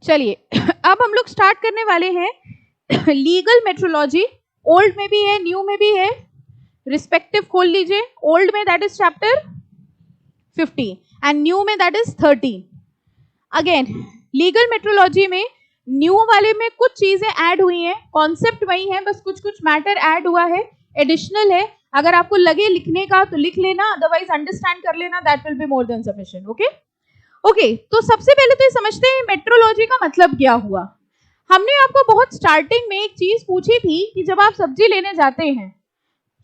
चलिए अब हम लोग स्टार्ट करने वाले हैं लीगल मेट्रोलॉजी। ओल्ड में भी है, न्यू में भी है, रिस्पेक्टिव खोल लीजिए। ओल्ड में that is chapter 50 and new में that is 13। Again legal metrology में न्यू वाले में कुछ चीजें ऐड हुई हैं, कॉन्सेप्ट वही है, बस कुछ कुछ मैटर ऐड हुआ है, एडिशनल है। अगर आपको लगे लिखने का तो लिख लेना, अदरवाइज अंडरस्टैंड कर लेना, that will be more than sufficient. Okay, तो सबसे पहले तो ये समझते हैं मेट्रोलॉजी का मतलब क्या हुआ। हमने आपको बहुत स्टार्टिंग में एक चीज पूछी थी कि जब आप सब्जी लेने जाते हैं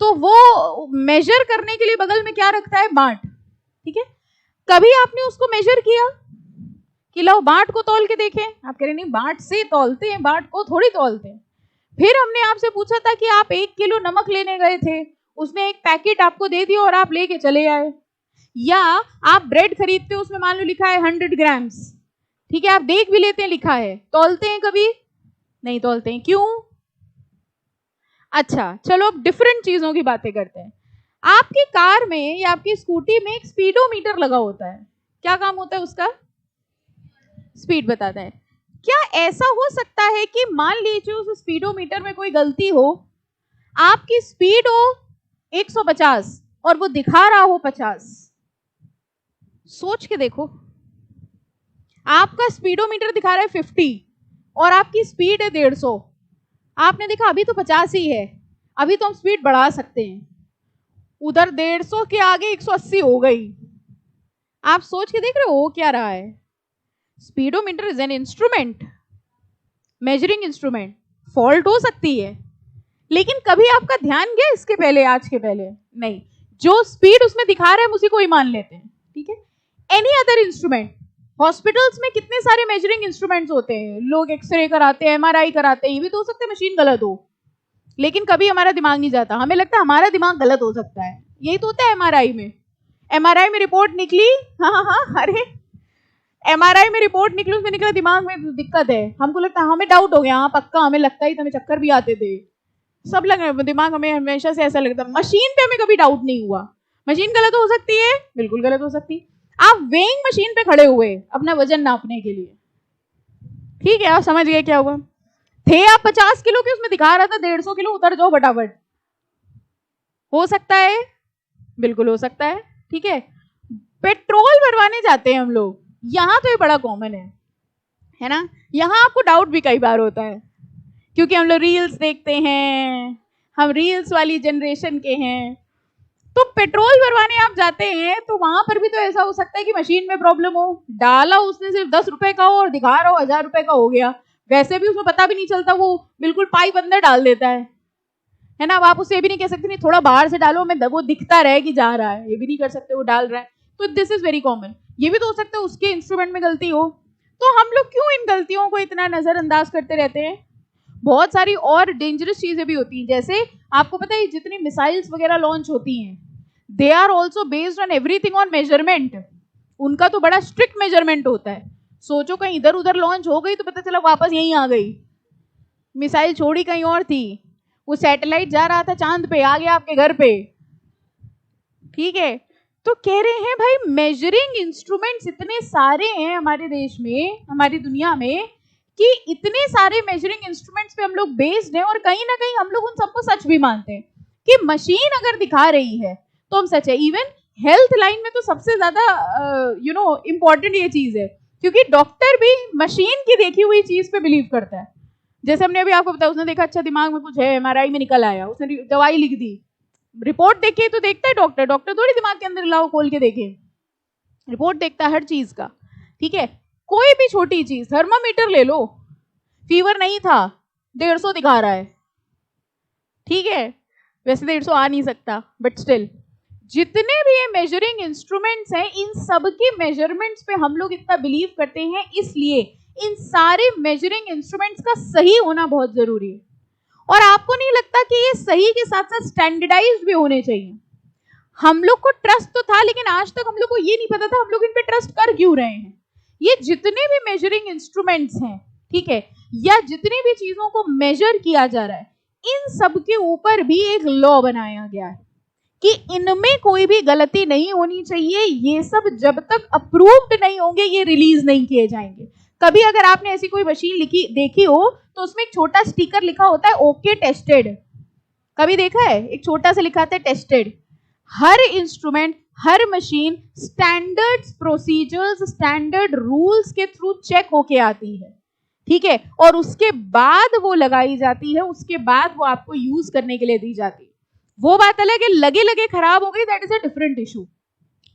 तो वो मेजर करने के लिए बगल में क्या रखता है, बाट। ठीक है, कभी आपने उसको मेजर किया कि लो बाट को तौल के देखें? आप कह रहे नहीं, बाट से तौलते हैं, बाट को थोड़ी तौलते हैं। फिर हमने आपसे पूछा था कि आप 1 किलो नमक लेने गए थे, उसने एक पैकेट आपको दे दिया और आप लेके चले आए। या आप ब्रेड खरीदते हो, उसमें मान लो लिखा है 100 ग्राम्स, ठीक है, आप देख भी लेते हैं लिखा है, तौलते हैं कभी? नहीं तौलते हैं। क्यों? अच्छा चलो अब डिफरेंट चीजों की बातें करते हैं। आपकी कार में या आपकी स्कूटी में एक स्पीडोमीटर लगा होता है, क्या काम होता है उसका? स्पीड बताता है। क्या ऐसा हो सकता है कि मान लीजिए उस स्पीडोमीटर में कोई गलती हो, आपकी स्पीड हो 150 और वो दिखा रहा हो 50? सोच के देखो, आपका स्पीडोमीटर दिखा रहा है 50 और आपकी स्पीड है 150। आपने देखा अभी तो 50 ही है, अभी तो हम स्पीड बढ़ा सकते हैं, उधर 150 के आगे 180 हो गई। आप सोच के देख रहे हो क्या रहा है? Speedometer is an instrument, measuring instrument. Fault हो सकती है, लेकिन कभी आपका ध्यान गया इसके पहले, आज के पहले? नहीं, जो स्पीड उसमें दिखा रहा है उसी को ही मान लेते हैं। ठीक है, एनी अदर इंस्ट्रूमेंट, हॉस्पिटल्स में कितने सारे मेजरिंग इंस्ट्रूमेंट्स होते हैं, लोग एक्सरे कराते हैं, एमआरआई कराते हैं, ये भी तो हो सकता है मशीन गलत हो, लेकिन कभी हमारा दिमाग नहीं जाता, हमें लगता है हमारा दिमाग गलत हो सकता है। यही तो होता है एमआरआई में। एमआरआई में रिपोर्ट निकली, हाँ, अरे एमआरआई में रिपोर्ट निकली, उसमें निकला दिमाग में दिक्कत है, हमको लगता है, हमें डाउट हो गया, हाँ पक्का हमें लगता ही, हमें चक्कर भी आते थे, सब लग दिमाग हमें हमेशा से ऐसा लगता है। मशीन पे हमें कभी डाउट नहीं हुआ। मशीन गलत हो सकती है, बिल्कुल गलत हो सकती है। आप वेइंग मशीन पे खड़े हुए अपना वजन नापने के लिए, ठीक है, आप समझ गए क्या हुआ? थे आप 50 किलो के, उसमें दिखा रहा था 150 किलो, उतर जाओ फटाफट। हो सकता है, बिल्कुल हो सकता है। ठीक है, पेट्रोल भरवाने जाते हैं हम लोग, यहाँ तो ये बड़ा कॉमन है ना? यहाँ आपको डाउट भी कई बार होता है, क्योंकि हम लोग रील्स देखते हैं, हम रील्स वाली जनरेशन के हैं। तो पेट्रोल भरवाने आप जाते हैं तो वहां पर भी तो ऐसा हो सकता है कि मशीन में प्रॉब्लम हो, डाला उसने सिर्फ 10 रुपए का हो और दिखा रहा हो 1000 रुपए का हो गया, वैसे भी उसमें पता भी नहीं चलता, वो बिल्कुल पाइप अंदर डाल देता है ना? अब आप उससे भी नहीं कह सकते नहीं थोड़ा बाहर से डालो, मैं वो दिखता रहे कि जा रहा है, ये भी नहीं कर सकते, वो डाल रहा है। तो दिस इज वेरी कॉमन। ये भी तो हो सकता है उसके इंस्ट्रूमेंट में गलती हो। तो हम लोग क्यों इन गलतियों को इतना नजरअंदाज करते रहते हैं? बहुत सारी और डेंजरस चीजें भी होती हैं, जैसे आपको पता है जितनी मिसाइल्स वगैरह लॉन्च होती हैं, they are also based on everything on measurement. उनका तो बड़ा स्ट्रिक्ट मेजरमेंट होता है। सोचो कहीं इधर उधर लॉन्च हो गई तो पता चला वापस यहीं आ गई, मिसाइल छोड़ी कहीं और थी, वो सैटेलाइट जा रहा था चांद पे, आ गया आपके घर पे। ठीक है, तो कह रहे हैं भाई मेजरिंग इंस्ट्रूमेंट्स इतने सारे हैं हमारे देश में, हमारी दुनिया में, कि इतने सारे मेजरिंग इंस्ट्रूमेंट्स पे हम लोग बेस्ड हैं, और कहीं ना कहीं हम लोग उन सबको सच भी मानते हैं कि मशीन अगर दिखा रही है तो हम सच है। इवन हेल्थ लाइन में तो सबसे ज्यादा इम्पोर्टेंट ये चीज है, क्योंकि डॉक्टर भी मशीन की देखी हुई चीज पे बिलीव करता है। जैसे हमने अभी आपको बताया, उसने देखा अच्छा दिमाग में कुछ है, एमआरआई में निकल आया, उसने दवाई लिख दी, रिपोर्ट देखी तो देखता है डॉक्टर, डॉक्टर थोड़ी दिमाग के अंदर लाओ खोल के देखे, रिपोर्ट देखता है हर चीज का। ठीक है, कोई भी छोटी चीज, थर्मामीटर ले लो, फीवर नहीं था, 150 दिखा रहा है, ठीक है, वैसे 150 आ नहीं सकता, बट स्टिल जितने भी ये मेजरिंग इंस्ट्रूमेंट्स हैं, इन सब के मेजरमेंट्स पे हम लोग इतना बिलीव करते हैं, इसलिए इन सारे मेजरिंग इंस्ट्रूमेंट्स का सही होना बहुत जरूरी है। और आपको नहीं लगता कि ये सही के साथ साथ स्टैंडर्डाइज्ड भी होने चाहिए? हम लोग को ट्रस्ट तो था, लेकिन आज तक हम लोग को ये नहीं पता था हम लोग इन पे ट्रस्ट कर क्यों रहे हैं। ये जितने भी मेजरिंग इंस्ट्रूमेंट्स हैं, ठीक है, या जितनी भी चीजों को मेजर किया जा रहा है, इन सब के ऊपर भी एक लॉ बनाया गया है कि इनमें कोई भी गलती नहीं होनी चाहिए। ये सब जब तक अप्रूव्ड नहीं होंगे ये रिलीज नहीं किए जाएंगे। कभी अगर आपने ऐसी कोई मशीन देखी हो तो उसमें एक छोटा स्टिकर लिखा होता है ओके टेस्टेड, कभी देखा है? एक छोटा सा लिखा था टेस्टेड। हर इंस्ट्रूमेंट, हर machine standards, procedures, standard rules के थ्रू चेक होके आती है, ठीक है, और उसके बाद वो लगाई जाती है, उसके बाद वो आपको यूज करने के लिए दी जाती है। वो बात अलग है, लगे लगे खराब हो गई, that is a different issue.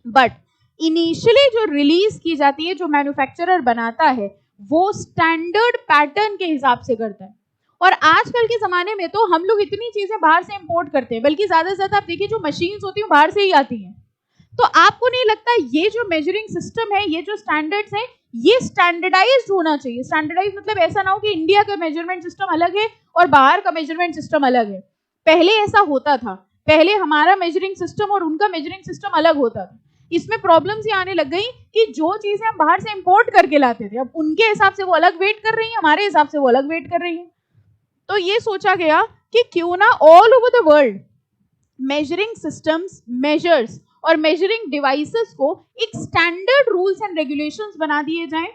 But initially जो रिलीज की जाती है, जो मैन्युफैक्चरर बनाता है, वो स्टैंडर्ड पैटर्न के हिसाब से करता है। और आजकल के जमाने में तो हम लोग इतनी चीजें बाहर से इंपोर्ट करते हैं, बल्कि ज्यादा से ज्यादा आप देखिए जो मशीन्स होती हैं बाहर से ही आती हैं। तो आपको नहीं लगता ये जो मेजरिंग सिस्टम है, ये जो स्टैंडर्ड्स है, ये स्टैंडर्डाइज्ड होना चाहिए? स्टैंडर्डाइज मतलब ऐसा ना हो कि इंडिया का मेजरमेंट सिस्टम अलग है और बाहर का मेजरमेंट सिस्टम अलग है। पहले ऐसा होता था, पहले हमारा मेजरिंग सिस्टम और उनका मेजरिंग सिस्टम अलग होता था। इसमें प्रॉब्लम्स ये आने लग गई कि जो चीजें हम बाहर से इंपोर्ट करके लाते थे, अब उनके हिसाब से वो अलग वेट कर रही है, हमारे हिसाब से वो अलग वेट कर रही है। तो ये सोचा गया कि क्यों ना all over the world measuring systems, measures और मेजरिंग डिवाइसेस को एक स्टैंडर्ड रूल्स एंड रेगुलेशंस बना दिए जाएं,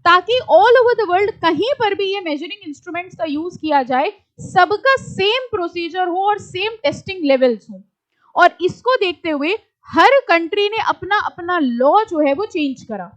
ताकि ऑल ओवर द वर्ल्ड कहीं पर भी ये मेजरिंग इंस्ट्रूमेंट्स का यूज किया जाए, सबका सेम प्रोसीजर हो और सेम टेस्टिंग लेवल्स हो। और इसको देखते हुए हर कंट्री ने अपना अपना लॉ जो है वो चेंज करा।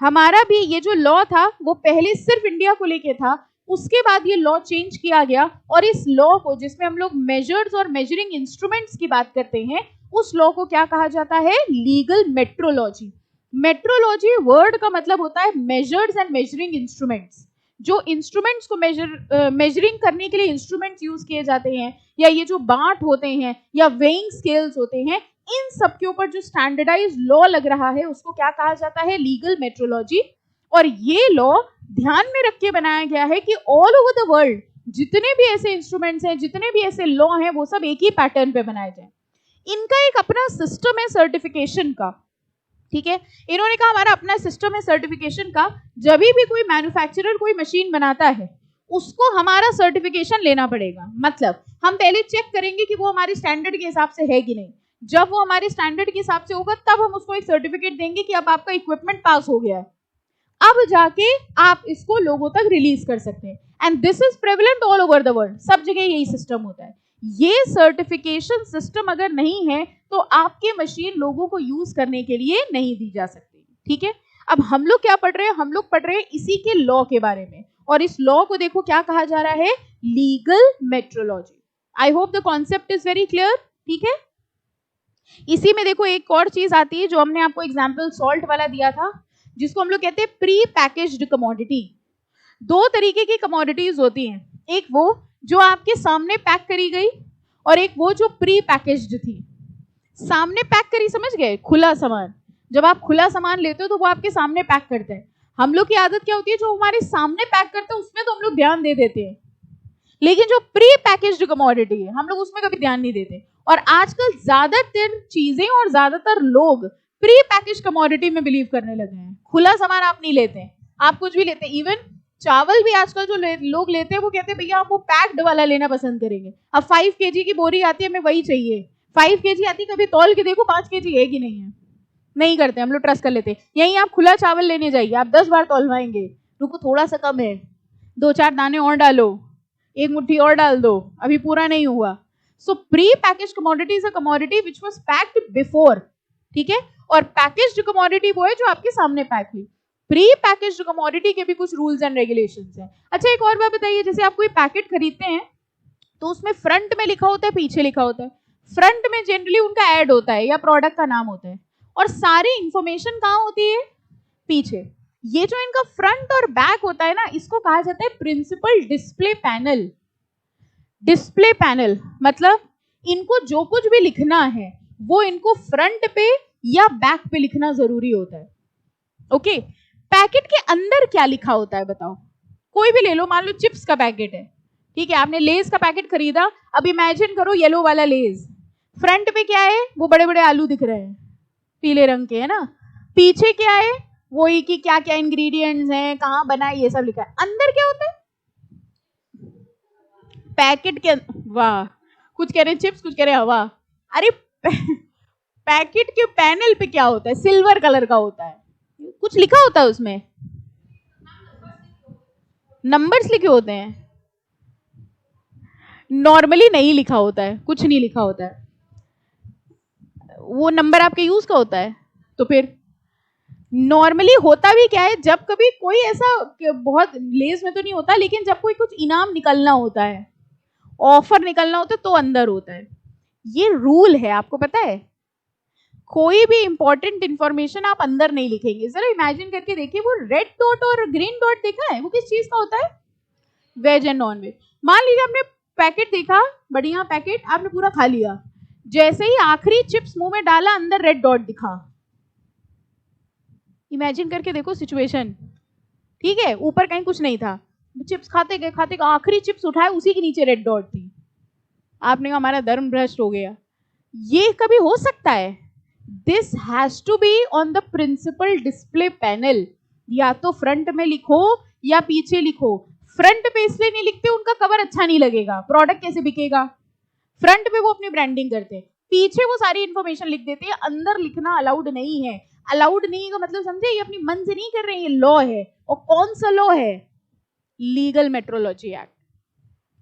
हमारा भी ये जो लॉ था वो पहले सिर्फ इंडिया को लेके था, उसके बाद ये लॉ चेंज किया गया और इस लॉ को, जिसमें हम लोग मेजर्स और मेजरिंग इंस्ट्रूमेंट्स की बात करते हैं, उस लॉ को क्या कहा जाता है? Legal metrology. मेट्रोलॉजी वर्ड का मतलब होता है मेजर्स एंड मेजरिंग इंस्ट्रूमेंट्स। जो इंस्ट्रूमेंट्स को मेजरिंग करने के लिए इंस्ट्रूमेंट्स यूज किए जाते हैं, या ये जो बाट होते हैं या वेइंग स्केल्स होते हैं, इन सब के ऊपर जो स्टैंडर्डाइज लॉ लग रहा है उसको क्या कहा जाता है? Legal metrology. और ये लॉ ध्यान में रख के बनाया गया है कि ऑल ओवर द वर्ल्ड जितने भी ऐसे इंस्ट्रूमेंट्स हैं, जितने भी ऐसे लॉ हैं, वो सब एक ही पैटर्न पे बनाए जाए। इनका एक अपना सिस्टम है सर्टिफिकेशन का, ठीक है। इन्होंने कहा हमारा अपना सिस्टम है सर्टिफिकेशन का। जब भी कोई मैन्युफैक्चरर कोई मशीन बनाता है, उसको हमारा सर्टिफिकेशन लेना पड़ेगा। मतलब हम पहले चेक करेंगे कि वो हमारे स्टैंडर्ड के हिसाब से है कि नहीं। जब वो हमारे स्टैंडर्ड के हिसाब से होगा, तब हम उसको एक सर्टिफिकेट देंगे कि अब आपका इक्विपमेंट पास हो गया है, अब जाके आप इसको लोगों तक रिलीज कर सकते हैं। And this is prevalent all over the world, सब जगह यही सिस्टम होता है। ये सर्टिफिकेशन सिस्टम अगर नहीं है तो आपकी मशीन लोगों को यूज करने के लिए नहीं दी जा सकती, ठीक है। अब हम लोग क्या पढ़ रहे हैं? हम लोग पढ़ रहे हैं इसी के लॉ के बारे में, और इस लॉ को देखो क्या कहा जा रहा है? Legal metrology. I hope the concept is very clear, ठीक है। इसी में देखो एक और चीज आती है, जो हमने आपको एग्जाम्पल सॉल्ट वाला दिया था, जिसको हम लोग कहते हैं प्री पैकेज्ड कमोडिटी। दो तरीके की कमोडिटीज होती हैं, एक वो जो आपके सामने पैक करी गई, और एक वो जो प्री पैकेज्ड थी। सामने पैक करी, समझ गए? खुला सामान। जब आप खुला सामान लेते हो तो वो आपके सामने पैक करते हैं। हम लोग की आदत क्या होती है? जो हमारे सामने पैक करते हैं उसमें तो हम लोग ध्यान दे देते हैं, लेकिन जो प्री पैकेज्ड कमोडिटी है हम लोग उसमें कभी ध्यान नहीं देते। और आजकल ज्यादातर चीजें और ज्यादातर लोग प्री पैकेज कमोडिटी में बिलीव करने लगे हैं। खुला सामान आप नहीं लेते, आप कुछ भी लेते हैं। इवन चावल भी आजकल जो लोग लेते हैं वो कहते हैं भैया हम वो पैक्ड वाला लेना पसंद करेंगे। अब 5 kg की बोरी आती है, हमें वही चाहिए। 5 kg आती है, कभी तौल के देखो 5 kg है कि नहीं है। नहीं करते हम लोग, ट्रस्ट कर लेते हैं। यहीं आप खुला चावल लेने जाइए, आप 10 बार तौलवाएंगे, रुको थोड़ा सा कम है, 2-4 दाने और डालो, एक मुट्ठी और डाल दो, अभी पूरा नहीं हुआ। सो pre package commodity is a commodity which was packed before, ठीक है। और पैकेज्ड कमोडिटी वो है जो आपके सामने पैक हुई। प्री पैकेज्ड कमोडिटी के भी कुछ रूल्स एंड रेगुलेशंस हैं। अच्छा एक और बात बताइए, जैसे आप कोई पैकेट खरीदते हैं तो उसमें फ्रंट में लिखा होता है, पीछे लिखा होता है। फ्रंट में जनरली उनका ऐड होता है या प्रोडक्ट का नाम होता है, और सारी इंफॉर्मेशन कहाँ होती है? पीछे। ये जो इनका फ्रंट और बैक होता है ना, इसको कहा जाता है principal display panel. Display panel मतलब इनको जो कुछ भी लिखना है वो इनको फ्रंट पे या बैक पे लिखना जरूरी होता है, ओके। पैकेट के अंदर क्या लिखा होता है बताओ? कोई भी ले लो, मान लो चिप्स का पैकेट है, ठीक है, आपने लेज का पैकेट खरीदा। अब इमेजिन करो येलो वाला लेज, फ्रंट पे क्या है? वो बड़े बड़े आलू दिख रहे हैं, पीले रंग के, है ना। पीछे क्या है? वही कि क्या क्या इंग्रेडिएंट्स हैं, कहाँ बना है, ये सब लिखा है। अंदर क्या होता है? पैकेट के, वाह, कुछ कह रहे हैं चिप्स, कुछ कह रहे हैं हवा। अरे पैकेट के पैनल पे क्या होता है? सिल्वर कलर का होता है, कुछ लिखा होता है उसमें, नंबर्स लिखे होते हैं, नॉर्मली नहीं लिखा होता है, कुछ नहीं लिखा होता है, वो नंबर आपके यूज का होता है। तो फिर नॉर्मली होता भी क्या है, जब कभी कोई ऐसा बहुत लेस में तो नहीं होता, लेकिन जब कोई कुछ इनाम निकलना होता है, ऑफर निकलना होता है, तो अंदर होता है। ये रूल है, आपको पता है। कोई भी इंपॉर्टेंट इंफॉर्मेशन आप अंदर नहीं लिखेंगे। जरा इमेजिन करके देखिए, वो रेड डॉट और ग्रीन डॉट देखा है, वो किस चीज का होता है? Veg and non veg. मान लीजिए आपने पैकेट देखा, बढ़िया पैकेट, आपने पूरा खा लिया, जैसे ही आखिरी चिप्स मुंह में डाला, अंदर रेड डॉट दिखा। इमेजिन करके देखो सिचुएशन, ठीक है, ऊपर कहीं कुछ नहीं था, चिप्स खाते गए, आखिरी चिप्स उठाए, उसी के नीचे रेड डॉट थी। आपने कहा हमारा धर्म भ्रष्ट हो गया। ये कभी हो सकता है? This has to be on the principal display panel. या तो फ्रंट में लिखो या पीछे लिखो। फ्रंट पे इसलिए नहीं लिखते, उनका कवर अच्छा नहीं लगेगा, प्रोडक्ट कैसे बिकेगा। फ्रंट पे वो अपनी ब्रांडिंग करते हैं, पीछे वो सारी इंफॉर्मेशन लिख देते हैं। अंदर लिखना अलाउड नहीं है। अलाउड नहीं का मतलब समझे, ये अपनी मन से नहीं कर रहे हैं, ये लॉ है। और कौन सा लॉ है? Legal metrology act.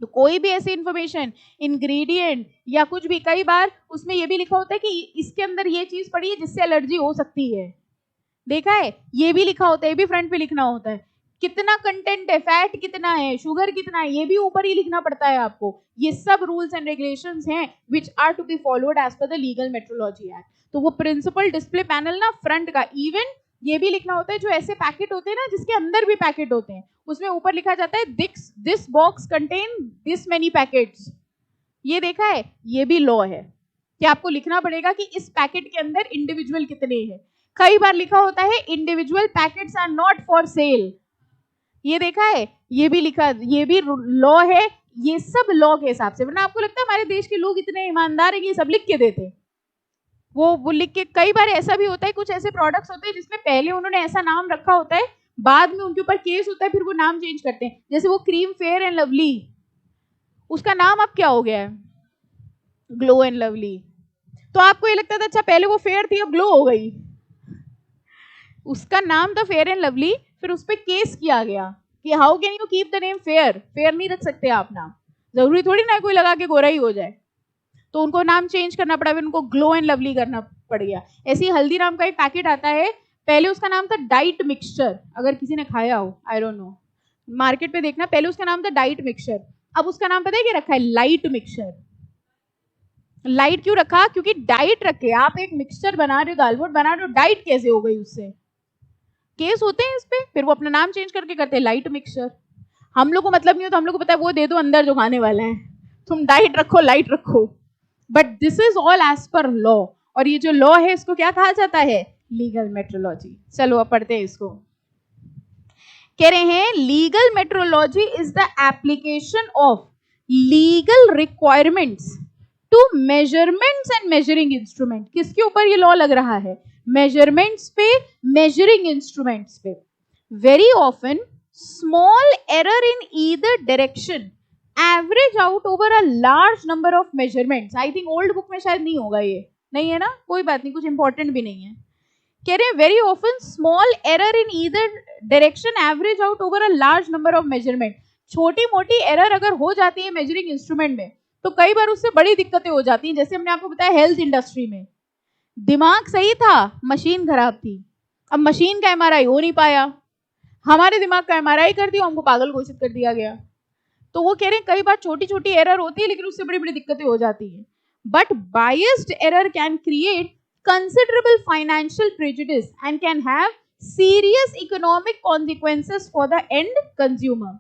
तो कोई भी ऐसी इंफॉर्मेशन, इंग्रेडिएंट या कुछ भी, कई बार उसमें ये भी लिखा होता है कि इसके अंदर ये चीज पड़ी है जिससे एलर्जी हो सकती है, देखा है, ये भी लिखा होता है, ये भी फ्रंट पे लिखना होता है। कितना कंटेंट है, फैट कितना है, शुगर कितना है, ये भी ऊपर ही लिखना पड़ता है आपको। ये सब रूल्स एंड रेगुलेशंस हैं which are to be followed as per the legal metrology act. तो वो प्रिंसिपल डिस्प्ले पैनल ना, फ्रंट का, इवन ये भी लिखना होता है, जो ऐसे पैकेट होते हैं ना, जिसके अंदर भी पैकेट होते हैं, उसमें ऊपर लिखा जाता है this box contain this many packets. ये देखा है, ये भी लॉ है कि आपको लिखना पड़ेगा कि इस पैकेट के अंदर इंडिविजुअल कितने हैं। कई बार लिखा होता है individual packets are not for sale, ये देखा है, ये भी लिखा, ये भी लॉ है। ये सब लॉ के हिसाब से, वरना आपको लगता है हमारे देश के लोग इतने ईमानदार हैं कि ये सब लिख के देते। वो लिख के, कई बार ऐसा भी होता है, कुछ ऐसे प्रोडक्ट्स होते हैं जिसमें पहले उन्होंने ऐसा नाम रखा होता है, बाद में उनके ऊपर केस होता है, फिर वो नाम चेंज करते हैं। जैसे वो क्रीम फेयर एंड लवली, उसका नाम अब क्या हो गया है? Glow and lovely. तो आपको ये लगता था अच्छा पहले वो फेयर थी, अब ग्लो हो गई। उसका नाम था फेयर एंड लवली, फिर उस पर केस किया गया कि how can you keep the name fair, fair नहीं रख सकते आप नाम, जरूरी थोड़ी ना कोई लगा के गोरा ही हो जाए। तो उनको नाम चेंज करना पड़ा, फिर उनको ग्लो एंड लवली करना पड़ गया। ऐसे ही हल्दीराम का एक पैकेट आता है, पहले उसका नाम था डाइट मिक्सचर, अगर किसी ने खाया हो, आई डोंट नो, मार्केट पे देखना, पहले उसका नाम था डाइट मिक्सचर, अब उसका नाम पता है क्या रखा है? Light mixture. लाइट क्यों रखा? क्योंकि डाइट रखे, आप एक मिक्सचर बना रहे हो, दालमोट बना रहे हो, डाइट कैसे हो गई उससे? केस होते हैं इस पे, फिर वो अपना नाम चेंज करके करते हैं लाइट मिक्सचर। हम लोग को मतलब नहीं होता, हम लोग को पता है वो दे दो अंदर जो खाने वाला है, तुम डाइट रखो, लाइट रखो। But this is all as per law, और ये जो लॉ है इसको क्या कहा जाता है? Legal metrology. चलो अब पढ़ते हैं इसको। कह रहे हैं legal metrology is the application of legal requirements to measurements and measuring instrument. किसके ऊपर ये लॉ लग रहा है? मेजरमेंट्स पे, मेजरिंग इंस्ट्रूमेंट्स पे। Very often small error in either direction average out over a large number of measurements. I think old book में शायद नहीं होगा, ये नहीं है ना, कोई बात नहीं, कुछ इंपॉर्टेंट भी नहीं है। कह रहे हैं very often small error in either direction average out over a large number of measurement. छोटी मोटी एरर अगर हो जाती है मेजरिंग इंस्ट्रूमेंट में, तो कई बार उससे बड़ी दिक्कतें हो जाती हैं। जैसे हमने आपको बताया हेल्थ इंडस्ट्री में, दिमाग सही था, मशीन खराब थी, अब मशीन का एमआरआई हो नहीं पाया, हमारे दिमाग का एमआरआई कर दिया, हमको पागल घोषित कर दिया गया। तो वो कह रहे हैं कई बार छोटी छोटी एरर होती है, लेकिन उससे बड़ी बड़ी दिक्कतें हो जाती हैं। But biased error can create considerable financial prejudice and can have serious economic consequences for the end consumer.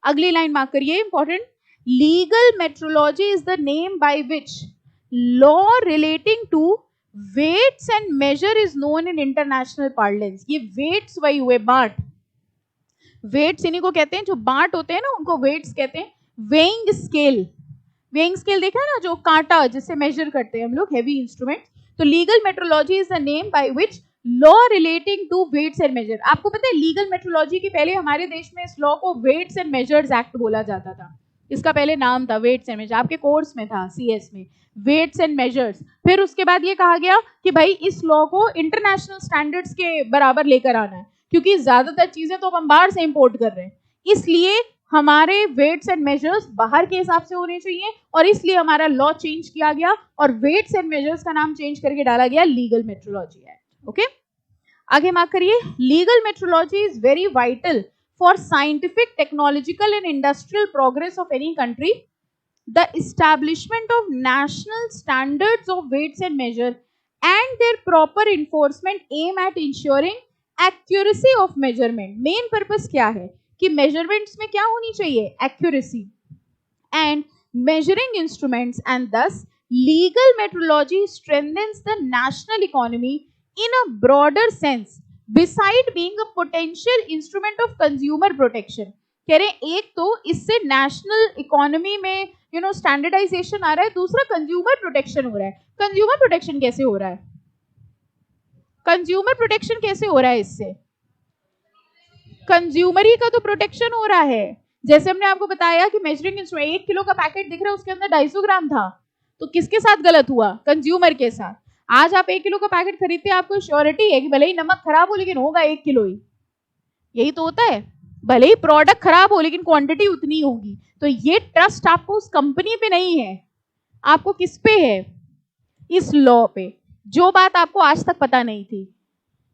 अगली लाइन मार्क करिए, important. Legal metrology is the name by which law relating to weights and measure is known in international parlance. ये weights वही हुए, बाट, weights इन्हीं को कहते हैं, जो बाट होते हैं ना उनको वेट्स कहते हैं। वेइंग स्केल, वेइंग स्केल देखा है ना, जो कांटा जिससे मेजर करते हैं हम लोग, हैवी इंस्ट्रूमेंट। तो legal metrology is the name by which law relating to weights and measure. आपको पता है लीगल मेट्रोलॉजी के पहले हमारे देश में इस लॉ को वेट्स एंड मेजर्स एक्ट बोला जाता था। इसका पहले नाम था वेट्स एंड मेजर, आपके कोर्स में था सीएस में, वेट्स एंड मेजर्स। फिर उसके बाद ये कहा गया कि भाई इस लॉ को इंटरनेशनल स्टैंडर्ड्स के बराबर लेकर आना है, क्योंकि ज्यादातर चीजें तो हम बाहर से इंपोर्ट कर रहे हैं। इसलिए हमारे वेट्स एंड मेजर्स बाहर के हिसाब से होने चाहिए और इसलिए हमारा लॉ चेंज किया गया और वेट्स एंड मेजर्स का नाम चेंज करके डाला गया लीगल मेट्रोलॉजी एक्ट। ओके, आगे मार्क करिए। Legal metrology is very vital for scientific, technological and industrial progress of any country. The establishment of national standards of weights and measure and their proper enforcement aim at ensuring accuracy of measurement. Main purpose क्या है कि measurements में क्या होनी चाहिए? Accuracy and measuring instruments, and thus legal metrology strengthens the national economy in a broader sense beside being a potential instrument of consumer protection. कह रहे हैं एक तो इससे नेशनल इकोनॉमी में स्टैंडर्डाइजेशन आ रहा है, दूसरा कंज्यूमर प्रोटेक्शन हो रहा है। कंज्यूमर प्रोटेक्शन कैसे हो रहा है? कंज्यूमर प्रोटेक्शन कैसे हो रहा है? इससे कंज्यूमर ही का तो प्रोटेक्शन हो रहा है। जैसे हमने आपको बताया कि मेजरिंग इंस्ट्रूमेंट 1 किलो का पैकेट दिख रहा है, उसके अंदर 250 ग्राम था, तो किसके साथ गलत हुआ? कंज्यूमर के साथ। आज आप 1 किलो का पैकेट खरीदते हैं, आपको श्योरिटी है कि भले ही नमक खराब हो लेकिन होगा 1 किलो ही। यही तो होता है, भले ही प्रोडक्ट खराब हो लेकिन क्वांटिटी उतनी होगी। तो ये ट्रस्ट आपको उस कंपनी पे नहीं है, आपको किस पे है? इस लॉ पे। जो बात आपको आज तक पता नहीं थी,